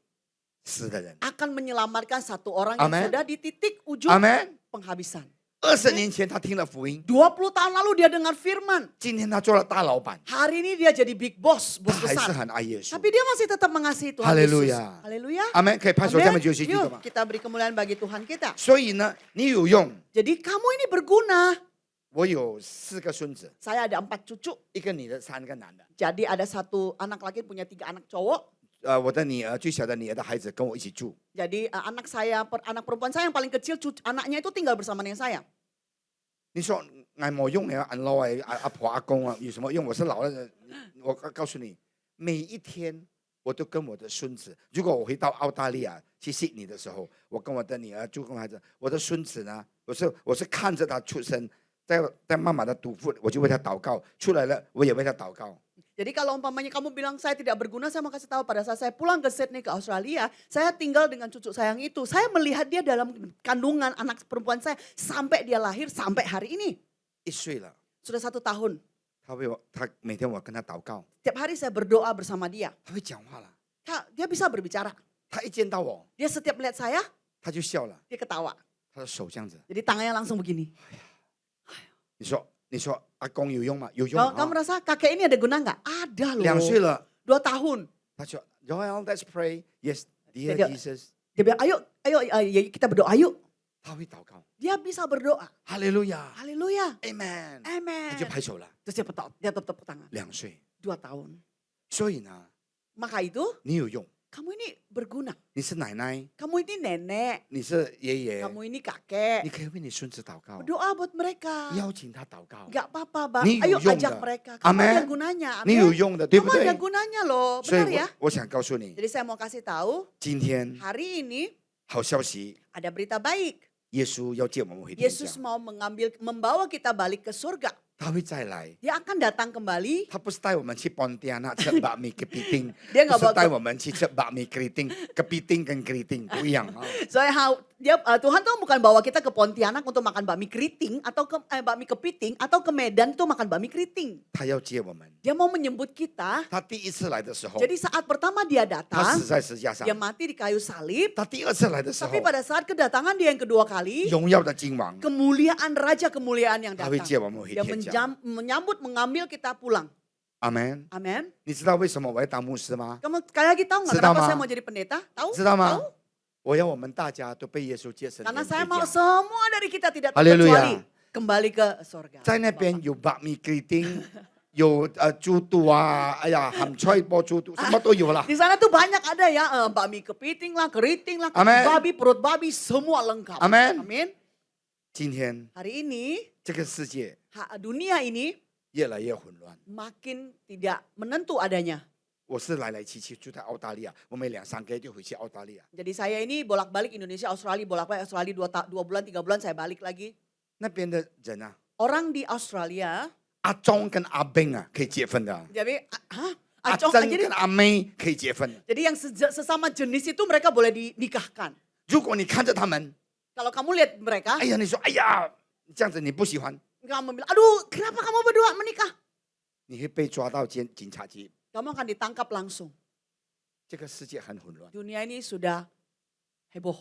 死的人。 akan menyelamatkan satu orang yang Amen. sudah di titik ujung 阿门。 penghabisan. 20年前他听了福音， 20 tahun lalu dia dengar firman. 今天他做了大老板， Hari ini dia jadi big boss, 他 bos 还是 besar. 很爱耶稣。 Tapi dia masih tetap mengasihi Tuhan Haleluya. Yesus. Haleluya. 阿门，可以拍手，下面就 Amen. 去记得吗 Yuk？kita beri kemuliaan bagi Tuhan kita. 所以呢，你有用。 Jadi kamu ini berguna. 我有4个孙子， Saya ada 4 cucu. 一个女的，3个男的。 Jadi ada 1 anak laki punya 3 anak cowok. 我的女儿最小的女儿的孩子跟我一起住。 Jadi anak perempuan saya yang paling kecil, anaknya itu tinggal bersama dengan saya. 你说俺没用呀，俺老阿婆阿公啊，有什么用？我是老了，我告诉你，每一天我都跟我的孙子。如果我回到澳大利亚去悉尼的时候，我跟我的女儿住跟孩子，我的孙子呢，我是看着他出生，在妈妈的肚腹，我就为他祷告，出来了我也为他祷告。 Jadi kalau umpamanya kamu bilang saya tidak berguna, saya mau kasih tahu pada saat saya pulang ke Sydney ke Australia, saya tinggal dengan cucu saya yang itu. Saya melihat dia dalam kandungan anak perempuan saya sampai dia lahir sampai hari ini. 1岁了， Sudah 1 tahun. 他每天我跟他祷告， Tiap hari saya berdoa bersama dia. 他会讲话了。 Dia bisa berbicara. 他一见到我， Dia setiap melihat saya, 他就笑了， dia ketawa. 他的手这样子。 Jadi tangannya langsung begini. 你说阿公有用吗？有用 Kamu 啊。 merasa kakek ini ada guna nggak? Ada loh. 2岁了， 2 tahun. 他说 Joel let's pray yes dear Dia- Jesus， Dia bilang, ayo kita berdoa yuk. 他会祷告。 Dia bisa berdoa. 哈利路亚 Haleluya. ，Amen， Amen. 他就拍手了。 Terus dia tepuk tangan. 2岁， 2 tahun. 所以呢， Maka itu 你有用， kamu ini berguna. 你是奶奶， Kamu ini nenek. 你是爷爷， Kamu ini kakek. 你可以为你孙子祷告， Berdoa buat mereka. 邀请他祷告。 Gak apa-apa bang. Ni Ayo yung ajak da. mereka. Kamu Amen. ada gunanya. 你有 Amen. 用的，对不 Kamu 对 ada？gunanya loh. 所以 Benar ya? 我想告诉你， Jadi saya mau kasih tahu. 今天 Hari ini 好消息， ada berita baik. 耶稣要接我们回天 Yesus 家， mau membawa kita balik ke surga. 他会再来。 Dia akan datang kembali. 他不是带我们去邦迪亚那吃bak米 kepiting， Dia 不 nggak 是 bawa 带 ke- 我们去吃bakmi keriting，kepiting 跟 keriting 不一样啊。 Tuhan tuh bukan bawa kita ke Pontianak untuk makan bakmi keriting atau bakmi kepiting atau ke Medan itu makan bakmi keriting. 他要接我们。 Dia mau menjemput kita. 他第一次来的时候， Jadi saat pertama dia 他 datang, 死在十字架上 dia。mati di kayu salib. 他第二次来的时候 Tapi，pada saat kedatangan dia yang kedua kali, 荣耀的君王， kemuliaan raja kemuliaan yang 他会 datang. 接我们回 Dia 天家。 menyambut, mengambil kita pulang. 阿门。 Amin. 你知道为什么我要当牧师吗？ Kamu sekali lagi tahu nggak Sedang, kenapa Ma. saya mau jadi pendeta? Tahu? 知道吗 Tahu?？我要我们大家都被耶稣接神 Karena 回 saya mau 家。 semua dari kita tidak Haleluya. terkecuali kembali ke surga. 在那边有 bakmi keriting，有猪肚啊，哎呀，鹹菜波豬肚，什麼都有啦。 Di sana tuh banyak ada ya, bakmi kepiting lah, keriting lah, Amen. babi, perut babi, semua lengkap. Amen. Amin. 今天 Hari ini, 这个世界 dunia ini 越来越混乱。 makin tidak menentu adanya. 我是来来去去住在澳大利亚，我每2、3个月就回去澳大利亚。 Jadi saya ini bolak-balik Indonesia, Australia, bolak-balik Australia 2 bulan, 3 bulan saya balik lagi. 那边的人啊， Orang di Australia, 阿忠跟阿兵啊可以结婚的， jadi, 阿 Acong, 珍 jadi, 跟阿妹可以结婚。 jadi yang sesama jenis itu mereka boleh dinikahkan. 如果你看着他们， Kalau kamu lihat mereka, 哎呀，你说哎呀，这样子你不喜欢， kamu bilang, aduh kenapa kamu berdua menikah? 你会被抓到警察局。 Kamu akan ditangkap langsung. 这个世界很混乱， Dunia ini sudah heboh.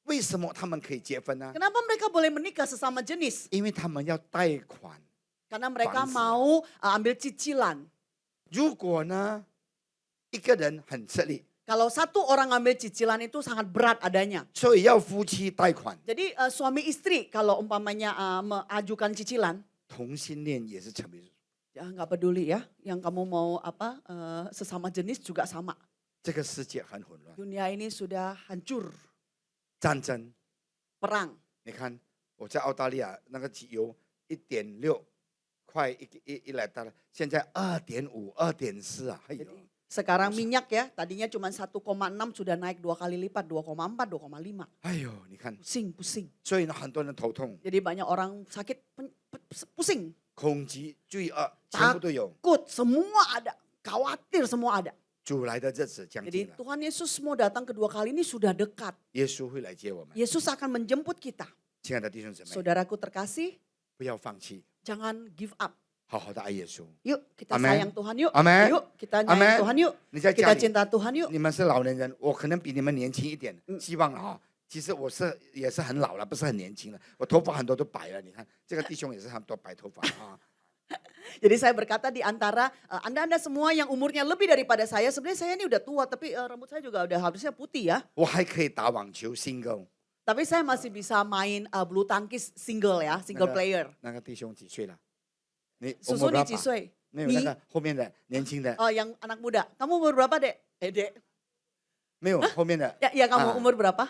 为什么他们可以结婚呢？ Kenapa mereka boleh menikah sesama jenis? 因为他们要贷款。 Karena mereka Bangsa. mau ambil cicilan. 如果呢，一个人很吃力， Kalau satu orang ambil cicilan itu sangat berat adanya. 所以要夫妻贷款。 Jadi suami istri kalau umpamanya mengajukan cicilan, 同性恋也是成为 ya nggak peduli ya, yang kamu mau apa sesama jenis juga sama. 这个世界很混乱， Dunia ini sudah hancur, 战争。 perang. 你看我在澳大利亚那个汽油1.6块一来到了，现在2.5、2.4啊，哎呦 Jadi Sekarang minyak ya, tadinya cuma 1,6 sudah naik 2 kali lipat, 2,4, 2,5. 哎呦，你看， Pusing. 所以呢，很多人头痛、 Jadi banyak orang sakit, pusing, 恐惧、罪恶，全部都有。 takut, semua ada. Khawatir semua ada. 主来的日子将 Jadi 近了， Tuhan Yesus mau datang kedua kali ini sudah dekat. 耶稣会来接我们。 Yesus akan menjemput kita. 亲爱的弟兄姊妹， Saudaraku terkasih, 不要放弃， jangan give up. 好好的爱耶稣。 Yuk kita Amen. sayang Tuhan yuk. Amen. Yuk kita Amen. sayang Tuhan yuk. 你在 Kita 家里， cinta Tuhan yuk. 你们是老年人，我可能比你们年轻一点，嗯希望啊、其实我也是很老了，不是很年轻了，我头发很多都白了。你看这个弟兄也是很多白头发啊。 Jadi saya berkata di antara Anda semua yang umurnya lebih daripada saya, sebenarnya saya ini udah tua tapi rambut saya juga udah harusnya putih ya. 我还可以打网球 single， Tapi saya masih bisa main bulu tangkis single ya, single Nah, player. 那个弟兄几岁了？你 Susu 我 ni 几岁？没有那个后面的年轻的， Oh yang anak muda. Kamu umur berapa dek? Dek. 没有后面的 Ya kamu Ah. umur berapa?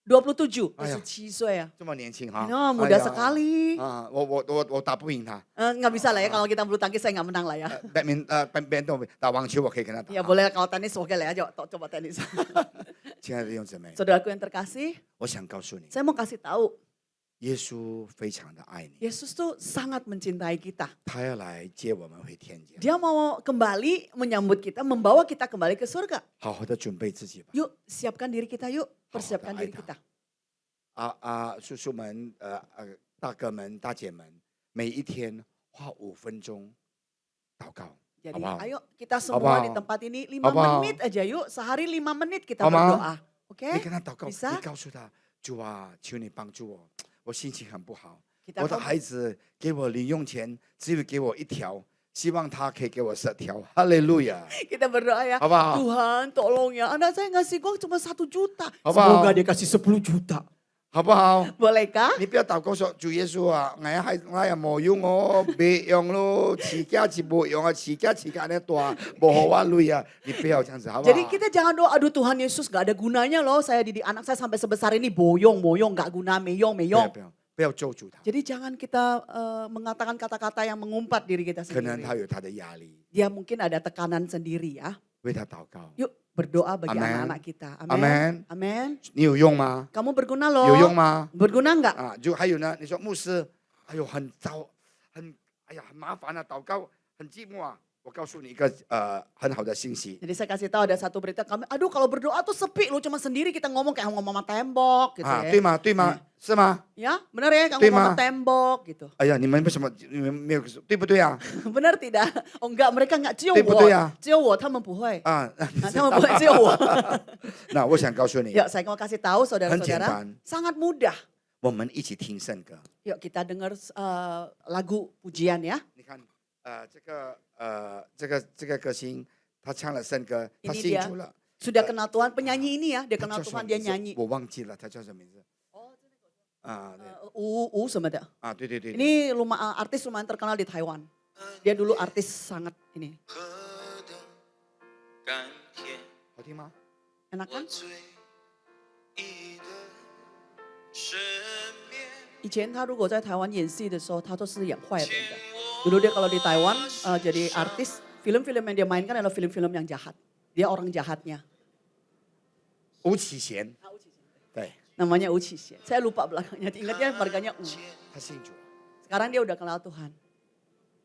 27. Ayah. 27岁ya. 这么年轻哈？ No, muda 哎呀 sekali. 啊，我打不赢他。 Nggak bisa lah ya kalau kita bulu tangkis saya nggak menang lah ya. badminton 打网球我可以跟他打。 Ya boleh kalau tenis oke lah ya, coba tenis. 亲爱的弟兄姊妹， Saudaraku yang terkasih, 我想告诉你， saya mau kasih tahu, 耶稣非常的爱你， Yesus tuh sangat mencintai kita. 他要来接我们回天家。 Dia mau kembali menyambut kita, membawa kita kembali ke surga. 好好的准备自己吧。 Yuk, siapkan diri kita yuk, persiapkan Hao-hao diri dah kita. 叔叔们，大哥们、大姐们，每一天花5分钟祷告， Jadi 好不好？ ayo kita semua Hao-hao. di tempat ini 5 Hao-hao. menit aja yuk, sehari 5 menit kita Hao-hao. berdoa. Oke? 你跟他祷告， Bisa? 你告诉他，主啊，求你帮助我，我心情很不好， Kita 我的 kom- 孩子给我零用钱只有给我1条，希望他可以给我10条。哈利路亚， kita berdoa ya. 好不好？ Tuhan tolong ya, anak saya ngasih uang cuma 1 juta. Hao-hao. Semoga dia kasih 10 juta. 好不好？ Bolehkah? 你不要祷告說主耶穌啊，我也冇用哦，別用咯，自家是冇用啊，自家呢大，冇好啊累啊，你不要這樣子，好不好？ Jadi kita jangan doa, aduh Tuhan Yesus gak ada gunanya loh, saya didik anak saya sampai sebesar ini boyong, gak guna, meyong. 不要咒住他， Jadi jangan kita mengatakan kata-kata yang mengumpat diri kita 可能 sendiri. 他有他的壓力， Dia mungkin ada tekanan sendiri ya. 為他禱告。 Yuk berdoa bagi Amen. anak-anak kita. Amen. Amen. 你有用嗎？ Kamu berguna loh. 有用嗎？ Berguna enggak? 啊，就還有呢，你說牧師，哎呦很糟，哎呀很麻煩啊，禱告很寂寞啊。我告訴你一個很好的信息， Jadi saya kasih tahu ada satu berita kami, aduh kalau berdoa tuh sepi loh, cuma sendiri kita ngomong kayak ngomong sama tembok gitu 啊， ya. 對嗎？對嗎？是嗎？ Ya, benar ya kamu Tuy ngomong mah. sama tembok gitu. 哎呀，你們為什麼你們沒有對不對啊？ Benar tidak? Oh enggak, mereka enggak, 只有对不对啊？我，只有我，他们不会。啊，他们不会，只有我。那我想告訴你， Yuk, saya mau kasih tahu 很簡 saudara-saudara, 單， sangat mudah. 我們一起聽聖歌。 Yuk kita dengar lagu pujian ya. 你看，这个歌星，他唱了圣歌，他 Ini 信 dia 主了。 sudah kenal Tuhan, penyanyi ini ya, dia 他 kenal 叫什么 Tuhan, dia 名字 nyanyi. 我忘記了，他叫什麼名字？啊，對 什么的. 啊，对对对。 Ini artis lumayan terkenal di Taiwan. Dia dulu artis sangat ini. 好听吗？ Enak kan? 以前他如果在台湾演戏的时候，他都是演坏人的。Dulu dia kalau di Taiwan jadi artis, film-film yang dia mainkan adalah film-film yang jahat. Dia orang jahatnya. 吴启贤，对， Namanya U Qixie. Saya lupa belakangnya, ingatnya marganya U. 他信主了。 Sekarang dia udah kenal Tuhan.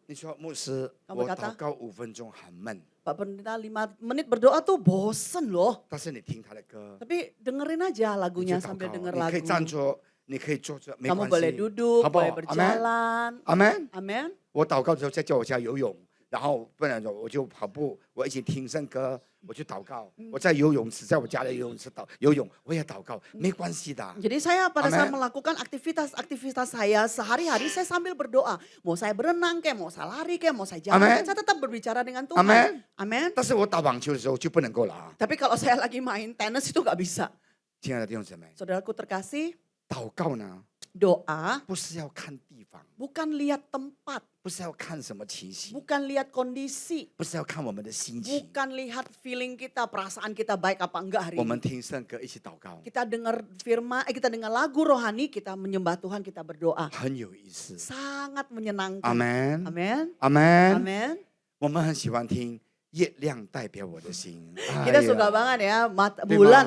你说牧師， Kamu 我 berkata? 禱告5分鐘很悶， Pak Pendeta 5 menit berdoa tuh bosen loh. 但是你聽他的歌， Tapi dengerin aja 你 lagunya 去禱 sambil 告， denger 你可以 lagu. 站着，你可以坐着，沒 Kamu 關 boleh 係， duduk, 好不好 boleh？berjalan. 阿門。 Amin. 我禱告的時候在叫我家游泳，然後不然我就跑步，我一起聽聖歌，我就禱告。我在游泳池，在我家的游泳池游泳，我也禱告，沒關係的。 Jadi saya pada saat Amin. melakukan aktivitas saya sehari-hari saya sambil berdoa. Mau saya berenang kayak, mau saya lari kayak, mau saya jalan, Amin. saya tetap berbicara dengan Tuhan. Amin. Amin. 但是我打網球的時候就不能夠了啊， Tapi kalau saya lagi main tenis itu gak bisa. 親愛的弟兄姊妹， Saudaraku terkasih, 禱告呢 doa 不是要看地方， bukan lihat tempat, 不是要看什麼情形， bukan lihat kondisi, 不是要看我們的心情。 bukan lihat feeling kita, perasaan kita baik apa enggak hari 我們 ini. 聽聖歌一起禱告， Kita dengar firman, kita dengar lagu rohani, kita menyembah Tuhan, kita berdoa. 很有意思。 Sangat menyenangkan. 阿門， Amin. 阿門。 Amin. 我們很喜歡聽月亮代表我的心。 Kita 哎呀 suka banget ya, Terima. bulan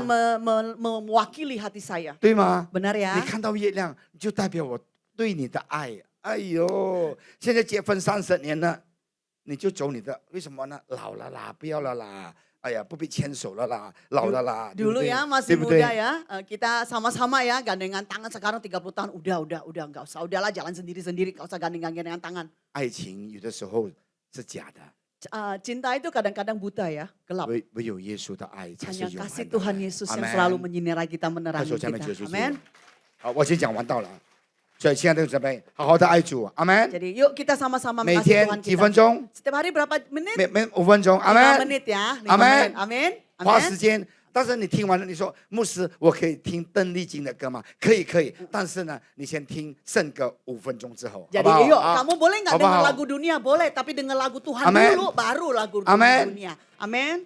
mewakili hati saya. 对吗？ Benar 你 ya? 看到月亮，就代表我对你的爱。哎呦，现在结婚30年了，你就走你的，为什么呢？老了啦，不要了啦。哎呀，不必牵手了啦，老了啦，对不 Dulu 对？ ya 对 masih 不对？ muda ya, kita sama-sama ya gandengan tangan. Sekarang 30 tahun udah enggak usah. Udahlah jalan sendiri-sendiri, enggak usah gandengan tangan. 爱情有的时候是假的， Cinta itu kadang-kadang buta ya, gelap. 唯有耶稣的爱才是 Hanya 永 kasih 恒的。 Tuhan Yesus yang Amen. selalu menyinari kita, 快 menerangi 手下面 kita. 结束。 Amin. 好，我先讲完道了。所以亲爱的姊妹，好好的爱主，阿门。 Jadi yuk kita sama-sama 每 mengasihi 天 Tuhan 几分 kita. 钟？ Setiap hari berapa menit? 每5分钟，阿 5 门。 menit ya. 5 Amen. menit. Amin. 花时 Amin. 间。但是你听完了，你说牧师，我可以听邓丽君的歌吗？可以，可以。但是呢，你先听圣歌5分钟之后，好 Jadi 不好？ yuk, 啊 kamu boleh nggak 好不 dengar 好？ lagu dunia? Boleh, tapi dengar lagu Tuhan Amen. dulu, baru lagu Amen. dunia. Amin.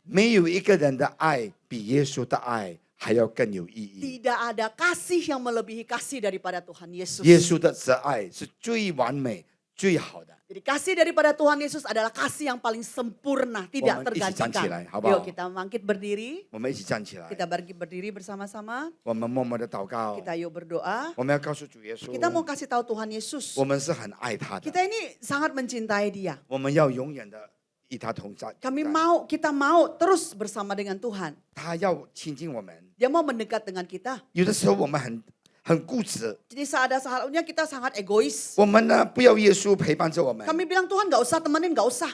没有一个人的爱比耶稣的爱还要更有意义。 Tidak ada kasih yang melebihi kasih daripada Tuhan Yesus. 耶稣的慈爱是最完美、最好的。 Jadi kasih daripada Tuhan Yesus adalah kasih yang paling sempurna, tidak 我们一起站起来， tergantikan. 好不好？ Yuk kita bangkit berdiri, 我们一起站起来， kita berdiri bersama-sama, 我们默默的祷告。 kita yuk berdoa. 我们要告诉主耶稣， Kita mau kasih tahu Tuhan Yesus, 我们是很爱他的， kita ini sangat mencintai Dia. 我们要永远的与他同在。 Kita mau terus bersama dengan Tuhan. 他要亲近我们。 Dia mau mendekat dengan kita. 有的时候我们很固执， Jadi saatnya kita sangat egois. 我们呢不要耶稣陪伴着我们。 Kami bilang Tuhan nggak usah temenin, nggak usah.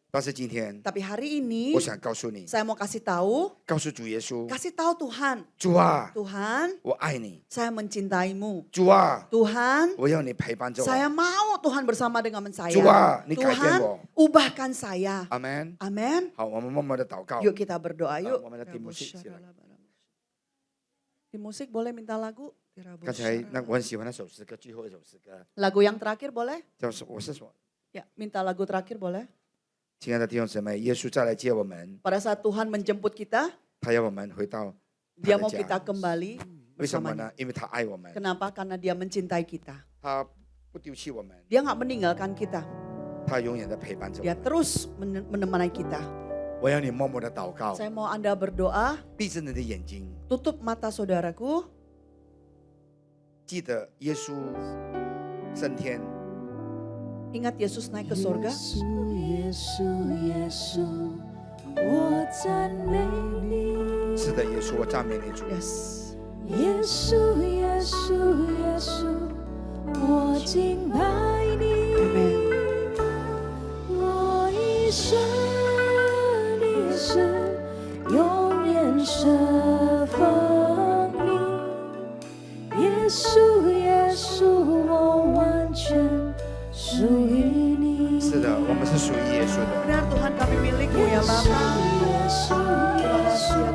但是今天， Tapi hari ini 我想告诉你， saya mau kasih tahu, 告诉主耶稣， kasih tahu Tuhan, 主啊， Tuhan, 我爱你， saya mencintaimu. 主啊， Tuhan, 我要你陪伴着我。 saya mau Tuhan bersama dengan saya. Tuhan, ini Tuhan, kajian lo. ubahkan saya. 阿门。 Amin. 好，我们默默的祷告。 Yuk kita berdoa yuk. 我们的题目是起来。 Di musik boleh minta lagu? 刚才那我很喜欢那首诗歌，最后一首诗歌 Lagu yang terakhir boleh? 叫我是说， Ya, minta lagu terakhir boleh? 亲爱的弟兄姊妹，耶稣再来接我们， Pada saat Tuhan menjemput kita, 他要我们回到 Dia 他 mau 的 kita 家。 kembali 为什么 bersamanya. 呢？因为他爱我们， Kenapa? Karena Dia mencintai kita. 他不丢弃我们， Dia nggak meninggalkan kita. 他永远的陪伴着我 Dia 们。 terus menemani kita. 我要你默默的祷告， Saya mau Anda berdoa, 闭着你的眼睛， tutup mata saudaraku. 记得耶稣升天， Ingat Yesus naik ke surga. 耶稣，耶稣，我赞美你。是的，耶稣，我赞美你主。 Yes. 耶稣，耶稣，耶稣，我敬拜你。 Amen. 我一生一世永远侍奉你。耶稣，耶稣，我完全属于你。是的，我们是属于耶稣的。 Benar Tuhan kami milikmu ya Bapa. 耶稣，耶稣， Ya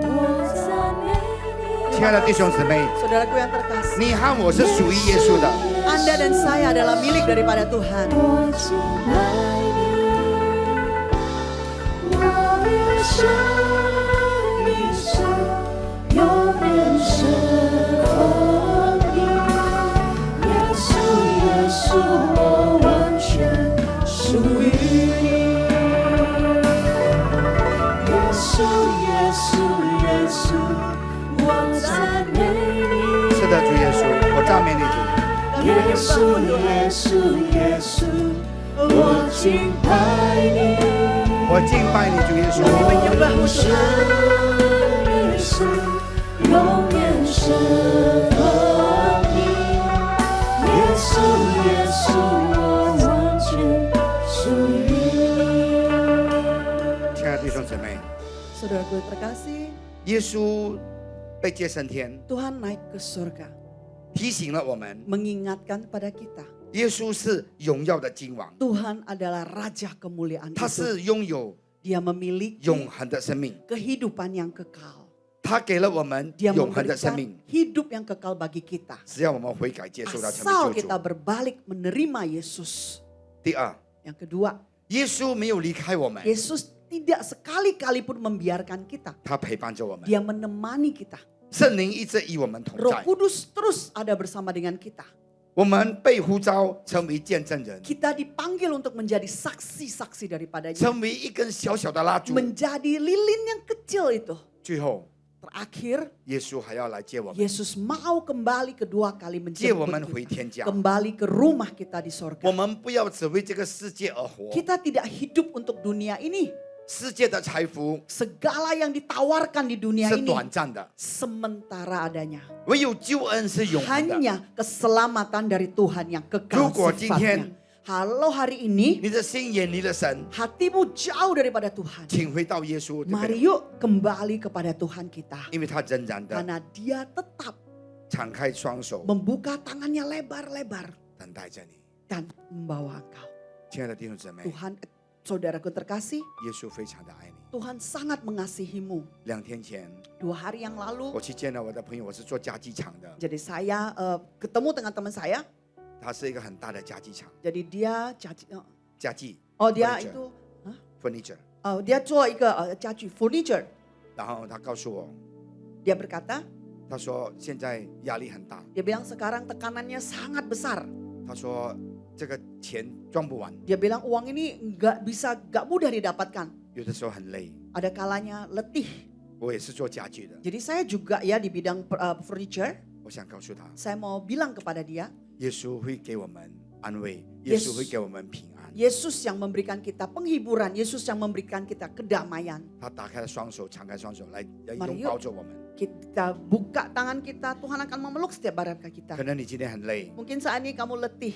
Tuhan. 我赞美你。亲爱的弟兄姊妹， Saudaraku yang terkasih. 你和我是属于耶稣的。 Anda dan saya adalah milik daripada Tuhan. 我敬拜你，我一生一世永远侍奉你。耶稣，耶稣，我完全属于你。耶稣，耶稣，耶稣，我赞美你。是的，主耶稣，我赞美你主。 耶稣，耶稣，耶稣，我敬拜你。我敬拜你，主耶稣。 Menyembahmu 一生 Tuhan. 一世永远侍奉你。耶稣，耶稣，我完全属于你。亲爱的弟兄姊妹， Saudaraku terkasih, 耶稣被接升天， Tuhan naik ke surga. 提醒了我们， Mengingatkan pada kita. 耶稣是荣耀的君王， Tuhan adalah Raja kemuliaan 他 itu. 是拥有 Dia memiliki 永恒的生命， kehidupan yang kekal. 他给了我们 Dia 永恒的生 memberikan 命。 hidup yang kekal bagi kita. 只要我们悔改接受他成 Asal 为救 kita 主。 berbalik menerima Yesus. 第二， Yang kedua, 耶稣没有离开我们， Yesus tidak sekali-kali pun membiarkan kita. 他陪伴着我们， Dia menemani kita. 圣灵一直与我们同 Roh 在。 Kudus terus ada bersama dengan kita. 我们被呼召成为见证人， Kita dipanggil untuk menjadi saksi-saksi daripadanya. 成为一根小小的蜡烛。 Menjadi lilin yang kecil itu. 最后， Terakhir, 耶稣还要来接我们， Yesus mau kembali kedua kali 接我 menjemput 们回 kita. 天家。 Kembali ke rumah kita di 我 sorga. 们不要只为这个世界而活， Kita tidak hidup untuk dunia ini. 世界的财福 Segala yang ditawarkan di dunia 是 ini 短暂的， sementara adanya. 唯有救恩是永恒的。 Hanya keselamatan dari Tuhan yang kekal 如果今天 sifatnya. Kalau hari ini 你的心远离了神， hatimu jauh daripada Tuhan, 请回到耶稣这 mari 边， yuk kembali kepada Tuhan kita. 因为他仍然的 Karena dia tetap 敞开双手 membuka tangannya lebar-lebar 等待着你。 dan membawa engkau. 亲爱的弟兄姊妹， Tuhan, saudaraku terkasih, 耶稣非常的爱你。 Tuhan sangat mengasihimu. 2天前， 2 hari yang lalu, 我去见了我的朋友，我是做家具厂的， jadi saya ketemu dengan teman saya. 它是一个很大的家具厂， Jadi dia 家具 dia Furniture. itu furniture。 dia 做一个家具 furniture. 然后他告诉我， Dia berkata, 他说现在压力很大， dia bilang sekarang tekanannya sangat besar. 他说这个钱赚不完， Dia bilang uang ini nggak mudah didapatkan. 有的时候很累。 Ada kalanya letih. 我也是做家具的， Jadi saya juga ya di bidang furniture. 我想告诉他， Saya mau bilang kepada dia, 耶稣会给我们安慰，耶稣会给我们平安。 Yesus yang memberikan kita penghiburan, Yesus yang memberikan kita kedamaian. 他打开了双手，敞开双手来 Mari 拥抱着我们。 Kita buka tangan kita, Tuhan akan memeluk setiap barangkah kita. 可能你今天很累， Mungkin saat ini kamu letih,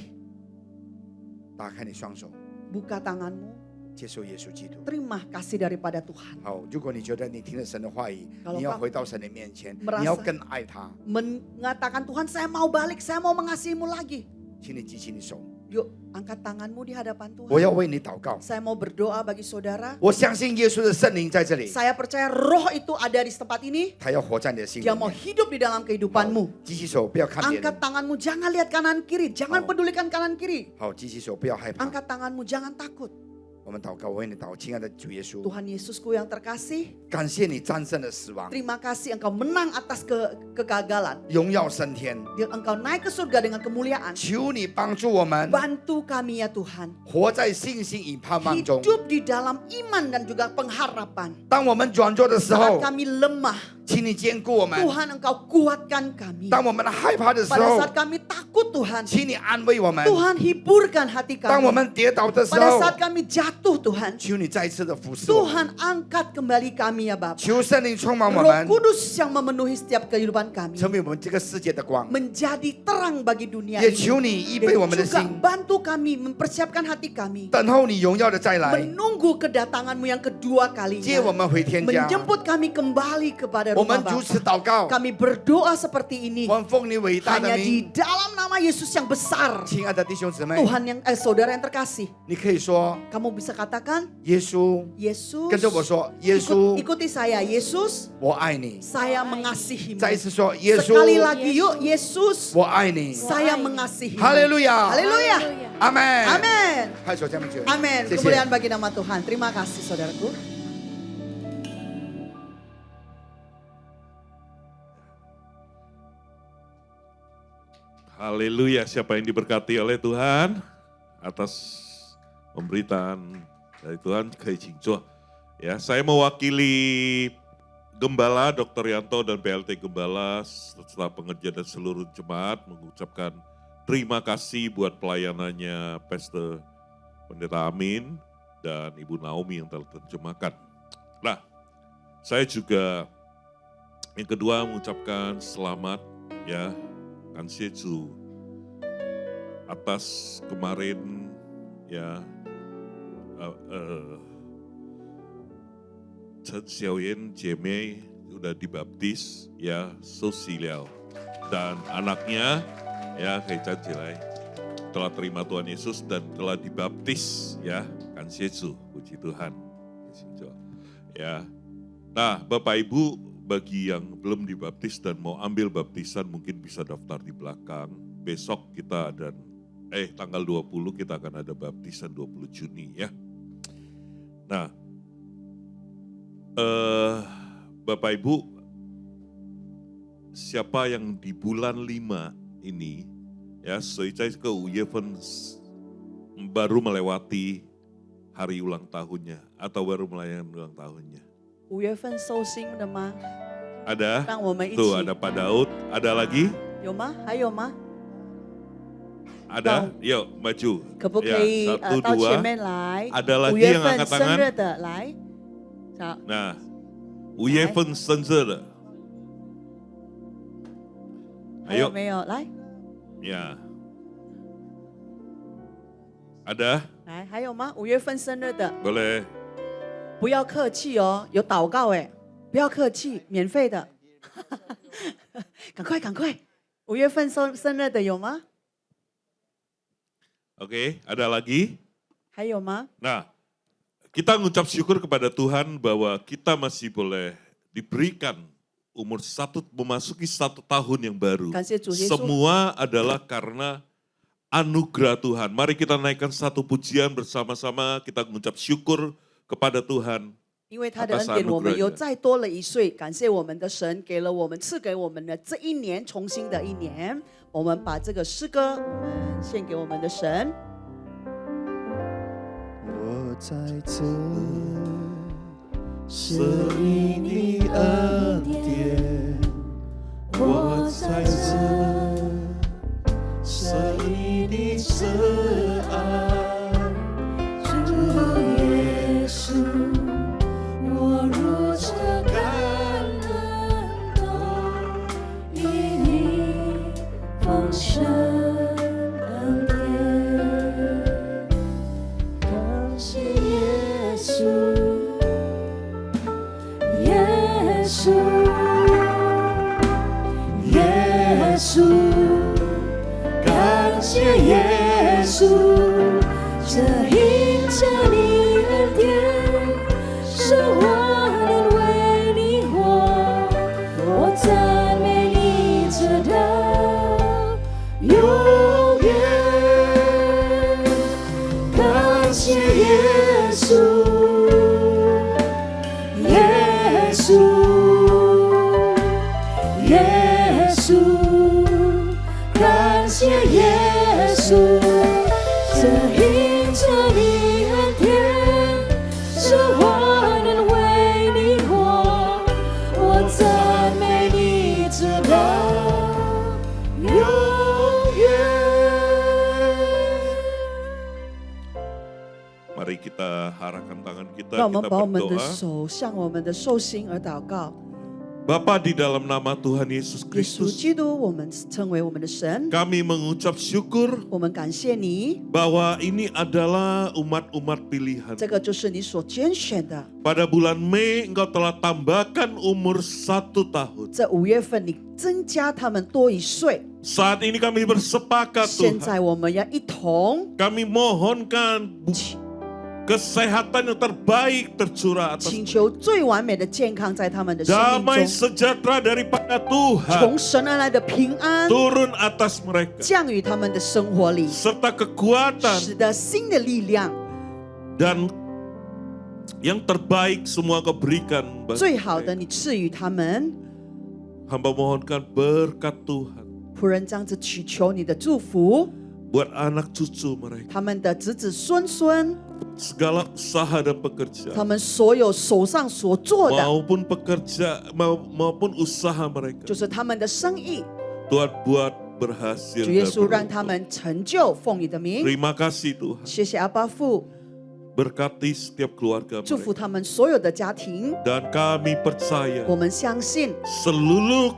打开你双手， buka tanganmu, 接受耶稣基督。 terima kasih daripada Tuhan. 好，如果你觉得你听了神的话语， Kalau 你要 kamu 回到神的面前， merasa 你要更爱他， Mengatakan Tuhan saya mau balik, saya mau mengasihimu lagi. 请你举起你手， Yuk angkat tanganmu di hadapan 我 Tuhan. 要为你祷告。 Saya mau berdoa bagi saudara. 我相信耶稣的圣灵在这里， Saya percaya roh itu ada di tempat ini. 他要活在你的心里 Dia mau 面。 hidup di dalam kehidupanmu. 举起手，不要看别 Angkat 人。 tanganmu, jangan lihat kanan kiri. Jangan Oh. pedulikan kanan kiri. 好，举起手，不要害怕。 Angkat tanganmu, jangan takut. 我们祷告，我为你祷告，亲爱的主耶稣， Tuhan Yesusku yang terkasih, 感谢你战胜了死亡， terima kasih engkau menang atas kegagalan. 荣耀升天。 Engkau naik ke surga dengan kemuliaan. 求你帮助我们 Bantu kami ya Tuhan. 活在信心与盼望中。 Hidup di dalam iman dan juga pengharapan. 当我们软弱的时 Saat 候， kami lemah, 请你坚固我们； Tuhan engkau kuatkan kami. 当我们害怕的时 Pada 候， saat kami takut Tuhan, 请你安慰我们； Tuhan hiburkan hati 当我 kami. 们跌倒的时 Pada 候， saat kami jatuh Tuhan, 求你再次的扶持我们。 Tuhan angkat kembali kami ya Bapa. 求圣灵充满我 Roh 们， Kudus yang memenuhi setiap kehidupan kami. 成为我们这个世界的光。 Menjadi terang bagi dunia 也 ini. 求你预备 Dan 我们的 juga 心， bantu kami, mempersiapkan hati kami. 等候你荣耀的再来， Menunggu kedatanganmu yang kedua 接我 kalinya. 们回天家。 Menjemput kami kembali kepada 我 rumah 们如 Bapa. 此祷告， Kami berdoa seperti ini. 我们奉你伟大的 Hanya di 名， dalam nama Yesus yang besar. 亲爱的弟兄姊妹， Tuhan yang saudara yang terkasih. 你可以说 Kamu bisa katakan, 耶稣， Yesus. 跟着我说，耶稣， Ikuti saya, Yesus. 我爱你。 Saya mengasihimu. 再一次说，耶 Sekali 稣， lagi yuk, Yesus. 我爱你。 Saya mengasihi. 哈利路亚， Haleluya. 阿门， Amin. 拍手下面去， Amin. 谢谢。 Kemuliaan bagi nama Tuhan. Terima kasih saudaraku. Haleluya, siapa yang diberkati oleh Tuhan atas pemberitaan dari Tuhan, keijingcuah. Ya, saya mewakili Gembala Dr. Yanto dan PLT Gembala serta pengerja dan seluruh jemaat mengucapkan terima kasih buat pelayanannya Pastor Pendeta Amin dan Ibu Naomi yang telah terjemahkan. Nah, saya juga yang kedua mengucapkan selamat ya, Kanseju atas kemarin ya Chen Xiaoyan Jemei sudah dibaptis ya, Sosiliao dan anaknya ya Keican Jilai telah terima Tuhan Yesus dan telah dibaptis ya, Kanseju, puji Tuhan. Ya. Nah, Bapak Ibu, bagi yang belum dibaptis dan mau ambil baptisan mungkin bisa daftar di belakang. Besok kita dan tanggal 20 kita akan ada baptisan 20 Juni ya. Nah, Bapak Ibu, siapa yang di bulan 5 ini Ya, 所以在这个5月份 baru melewati hari ulang tahunnya atau baru melayan ulang tahunnya. 5月份寿星的吗？ Ada? 让我们一 Tuh 起 ada Pak Daud, ada lagi? 有吗？还有吗？ Ada? Yuk maju. 可不可以 Ya, 1, 到前 2. 面来？ Ada 5 lagi 月 yang 份 angkat 生 tangan? 日的来，好， Nah, 5月份生日的. 还有 Ayo, 没有？来， ya. Ada? 来，还有吗？5月份生日的， Boleh. 不要客气哦，有祷告哎，不要客气，免费的，赶快赶快，5月份生日的有吗？ Oke, ada lagi? 还有吗？ Nah, kita mengucap syukur kepada Tuhan bahwa kita masih boleh diberikan memasuki 1 tahun yang baru. 感谢主耶稣， Semua adalah karena anugerah Tuhan. Mari kita naikkan satu pujian bersama-sama, kita mengucap syukur kepada Tuhan. 因为他的恩典，我们又再多了1岁，感谢我们的神给了我们赐给我们的这一年重新的一年，我们把这个诗歌我们献给我们的神。我在这，是因你恩典；我在这，是因你慈爱。主耶稣，我如这感恩都因你丰盛恩典。感谢耶稣，耶稣，耶稣，感谢耶稣，这因着你恩典，使我能为你活，我赞美你直到永远。感谢耶稣，耶稣，耶稣，感谢耶稣，这因着你恩典，使我能为你活，我赞美你直到永远。 Mari kita harapkan tangan kita, 让我们 kita 把我们的 berdoa. 手向我们的寿星而祷告。 Bapa di dalam nama Tuhan Yesus 耶稣 Kristus, 基督，我们称为我们的神， kami mengucap syukur 我们感谢你， bahwa ini adalah umat-umat pilihan. 这个就是你所拣选的。 Pada bulan Mei engkau telah tambahkan umur 1 tahun. 这5月份，你增加他们多1岁。 Saat ini kami bersepakat 现 Tuhan. 在我们要一同 Kami mohonkan kesehatan yang terbaik tercurah atas 请求最完美的健康在他们的生命 damai 中， sejahtera daripada Tuhan 从神而来的平安 turun atas mereka 降于他们的生活里， serta kekuatan 使得新的力量， dan yang terbaik semua kau berikan bagi 最好的 mereka. 你赐予他们。 Hamba mohonkan berkat Tuhan 仆人这样子祈求你的祝福， buat anak cucu mereka, 他们的子子孙孙， segala usaha dan 他 pekerjaan 们所有手上所做的， maupun maupun usaha mereka. 就是他们的生意。 Tuhan buat berhasil 主耶 dan 稣让他 beruntung. 们成就，奉你的名。 Terima kasih Tuhan. 谢谢阿爸父， Berkati setiap keluarga 祝福 mereka. 他们所有的家庭。 Dan kami percaya 我们相信 seluruh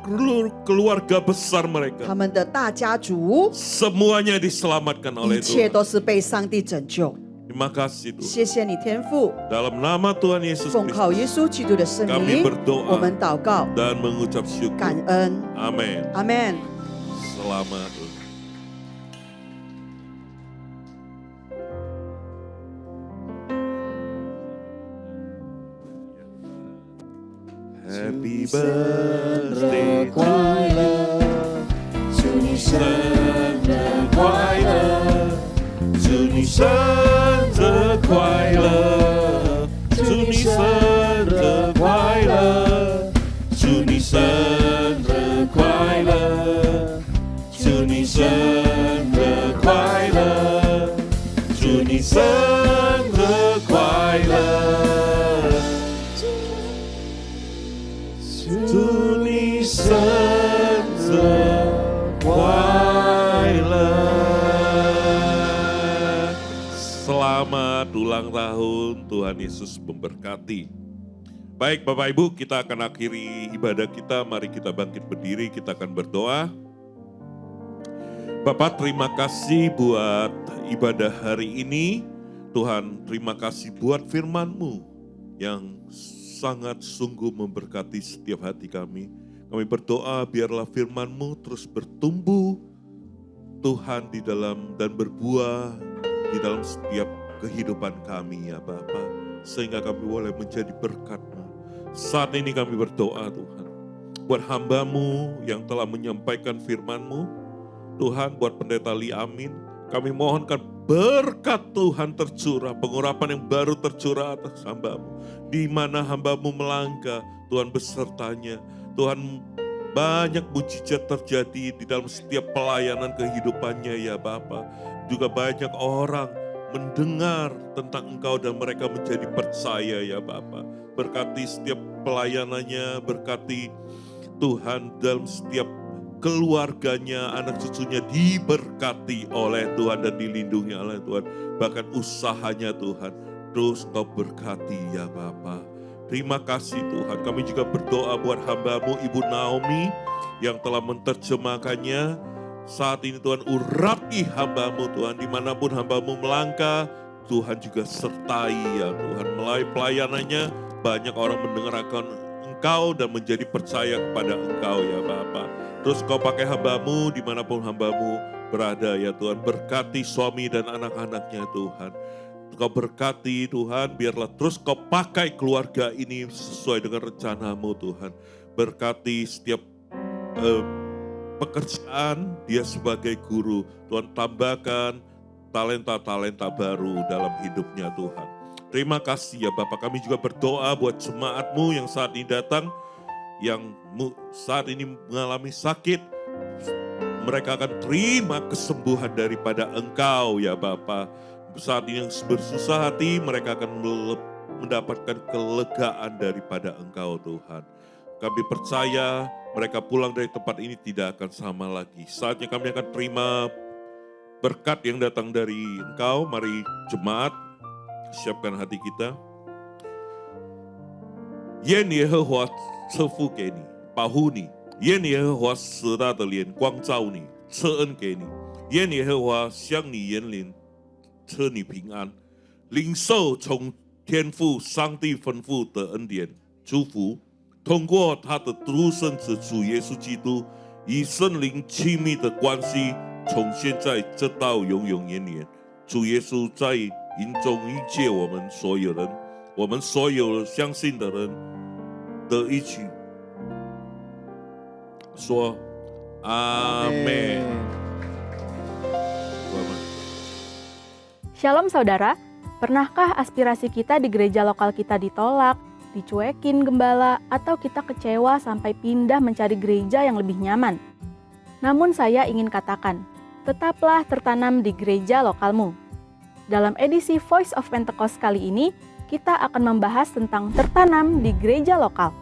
keluarga besar 他 mereka 们的大家族， semuanya diselamatkan 一 oleh 切 Tuhan. 都是被上帝拯救。 Terima kasih Tuhan. 谢谢你天父， Dalam nama Tuhan Yesus 奉靠耶 Kristus 稣基督的圣 kami 名， berdoa 我们祷告， dan mengucap 感 syukur. 恩， Amin. 阿门。 Selamat Tuhan. Happy birthday 快乐，祝你生日快乐，祝你生日快乐，祝你生日快乐，祝你生日快乐，祝你生 selamat ulang tahun. Tuhan Yesus memberkati. Baik Bapak Ibu, kita akan akhiri ibadah kita. Mari kita bangkit berdiri, kita akan berdoa. Bapak, terima kasih buat ibadah hari ini. Tuhan, terima kasih buat firman-Mu yang sangat sungguh memberkati setiap hati kami. Kami berdoa biarlah firman-Mu terus bertumbuh, Tuhan, di dalam dan berbuah di dalam setiap kehidupan kami ya Bapa. Sehingga kami boleh menjadi berkat-Mu. Saat ini kami berdoa Tuhan, buat hamba-Mu yang telah menyampaikan firman-Mu, Tuhan, buat Pendeta Li Amin, kami mohonkan berkat Tuhan tercurah, pengurapan yang baru tercurah atas hamba-Mu. Di mana hamba-Mu melangkah, Tuhan besertanya. Tuhan, banyak mujizat terjadi di dalam setiap pelayanan kehidupannya ya Bapa. Juga banyak orang mendengar tentang Engkau dan mereka menjadi percaya ya Bapa. Berkati setiap pelayanannya, berkati Tuhan dalam setiap keluarganya, anak cucunya diberkati oleh Tuhan dan dilindungi oleh Tuhan. Bahkan usahanya Tuhan, terus Kau berkati ya Bapa. Terima kasih Tuhan. Kami juga berdoa buat hamba-Mu Ibu Naomi yang telah menerjemahkannya. Saat ini Tuhan, urapi hamba-Mu Tuhan, dimanapun hamba-Mu melangkah, Tuhan juga sertai ya Tuhan. Melalui pelayanannya, banyak orang mendengarkan Engkau dan menjadi percaya kepada Engkau ya Bapa. Terus Kau pakai hamba-Mu dimanapun hamba-Mu berada ya Tuhan. Berkati suami dan anak-anaknya Tuhan. Kau berkati Tuhan, biarlah terus Kau pakai keluarga ini sesuai dengan rencana-Mu Tuhan. Berkati setiap pekerjaan dia sebagai guru. Tuhan, tambahkan talenta-talenta baru dalam hidupnya Tuhan. Terima kasih ya Bapak, kami juga berdoa buat jemaat-Mu yang saat ini datang, yang saat ini mengalami sakit, mereka akan terima kesembuhan daripada Engkau ya Bapa. Saat ini yang bersusah hati, mereka akan mendapatkan kelegaan daripada Engkau Tuhan. Kami percaya mereka pulang dari tempat ini tidak akan sama lagi. Saatnya kami akan terima berkat yang datang dari Engkau. Mari jemaat, siapkan hati kita. 愿耶和华赐福给你，保护你；愿耶和华使他的脸光照你，赐恩给你；愿耶和华向你延临，赐你平安。领受从天父上帝吩咐的恩典祝福，通过他的独生子主耶稣基督，与圣灵亲密的关系，从现在直到永永远远。主耶稣在营中迎接我们所有人，我们所有相信的人都一起说阿们。 Shalom saudara, pernahkah aspirasi kita di gereja lokal kita ditolak, dicuekin gembala, atau kita kecewa sampai pindah mencari gereja yang lebih nyaman? Namun saya ingin katakan, tetaplah tertanam di gereja lokalmu. Dalam edisi Voice of Pentecost kali ini, kita akan membahas tentang tertanam di gereja lokal.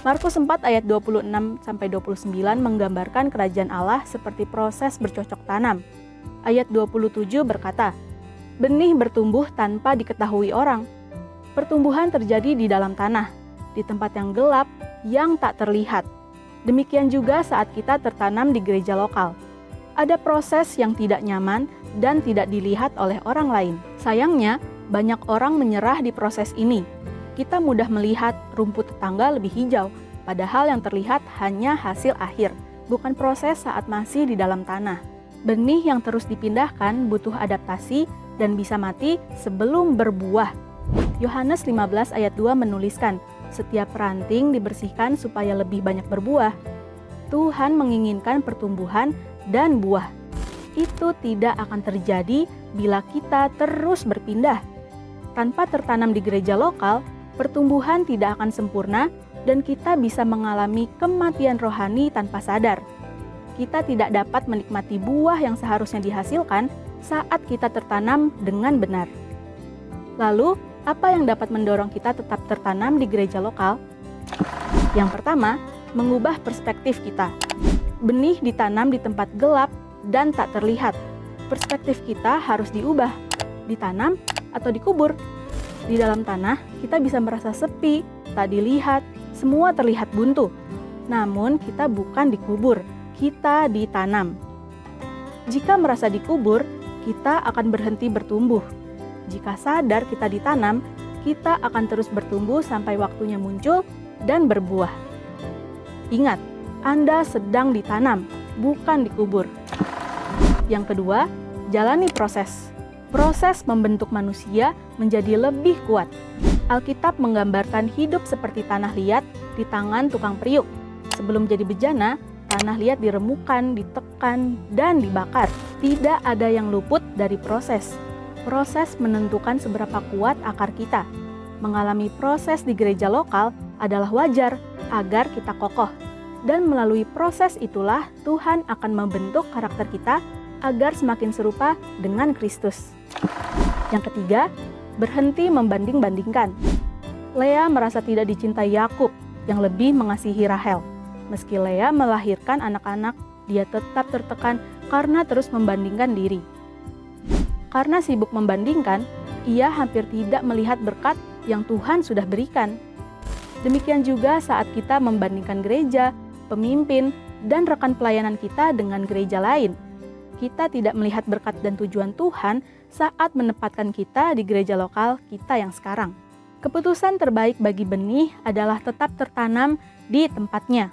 Markus 4 ayat 26-29 menggambarkan kerajaan Allah seperti proses bercocok tanam. Ayat 27 berkata, benih bertumbuh tanpa diketahui orang. Pertumbuhan terjadi di dalam tanah, di tempat yang gelap, yang tak terlihat. Demikian juga saat kita tertanam di gereja lokal. Ada proses yang tidak nyaman dan tidak dilihat oleh orang lain. Sayangnya, banyak orang menyerah di proses ini. Kita mudah melihat rumput tetangga lebih hijau, padahal yang terlihat hanya hasil akhir, bukan proses saat masih di dalam tanah. Benih yang terus dipindahkan butuh adaptasi dan bisa mati sebelum berbuah. Yohanes 15 ayat 2 menuliskan, setiap ranting dibersihkan supaya lebih banyak berbuah. Tuhan menginginkan pertumbuhan dan buah. Itu tidak akan terjadi bila kita terus berpindah. Tanpa tertanam di gereja lokal, pertumbuhan tidak akan sempurna dan kita bisa mengalami kematian rohani tanpa sadar. Kita tidak dapat menikmati buah yang seharusnya dihasilkan saat kita tertanam dengan benar. Lalu, apa yang dapat mendorong kita tetap tertanam di gereja lokal? Yang pertama, mengubah perspektif kita. Benih ditanam di tempat gelap dan tak terlihat. Perspektif kita harus diubah. ditanam, atau dikubur. Di dalam tanah, kita bisa merasa sepi, tak dilihat, semua terlihat buntu. Namun, kita bukan dikubur, kita ditanam. Jika merasa dikubur, kita akan berhenti bertumbuh. Jika sadar kita ditanam, kita akan terus bertumbuh sampai waktunya muncul dan berbuah. Ingat, Anda sedang ditanam, bukan dikubur. Yang kedua, jalani proses. Proses membentuk manusia menjadi lebih kuat. Alkitab menggambarkan hidup seperti tanah liat di tangan tukang periuk. Sebelum jadi bejana, tanah liat diremukan, ditekan, dan dibakar. Tidak ada yang luput dari proses. Proses menentukan seberapa kuat akar kita. Mengalami proses di gereja lokal adalah wajar agar kita kokoh. Dan melalui proses itulah Tuhan akan membentuk karakter kita agar semakin serupa dengan Kristus. Yang ketiga, berhenti membanding-bandingkan. Lea merasa tidak dicintai Yakub yang lebih mengasihi Rahel. Meski Lea melahirkan anak-anak, dia tetap tertekan karena terus membandingkan diri. Karena sibuk membandingkan, ia hampir tidak melihat berkat yang Tuhan sudah berikan. Demikian juga saat kita membandingkan gereja, pemimpin, dan rekan pelayanan kita dengan gereja lain. Kita tidak melihat berkat dan tujuan Tuhan saat menempatkan kita di gereja lokal kita yang sekarang. Keputusan terbaik bagi benih adalah tetap tertanam di tempatnya.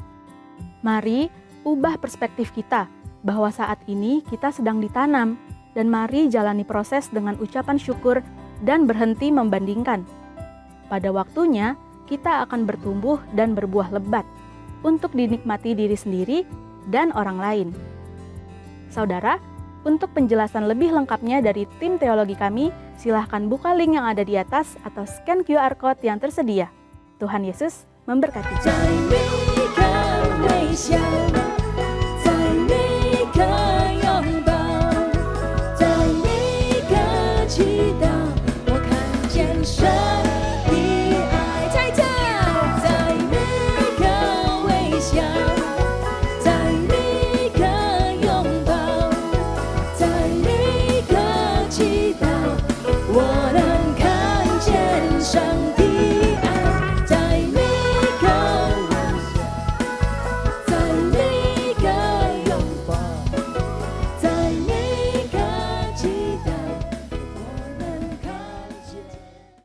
Mari ubah perspektif kita bahwa saat ini kita sedang ditanam, dan mari jalani proses dengan ucapan syukur dan berhenti membandingkan. Pada waktunya, kita akan bertumbuh dan berbuah lebat untuk dinikmati diri sendiri dan orang lain. Saudara, untuk penjelasan lebih lengkapnya dari tim teologi kami, silahkan buka link yang ada di atas atau scan QR Code yang tersedia. Tuhan Yesus memberkati. 在每个微笑，在每个拥抱，在每个祈祷，我看见神的爱。在这，在每个微笑，在每个拥抱，在每个祈祷，我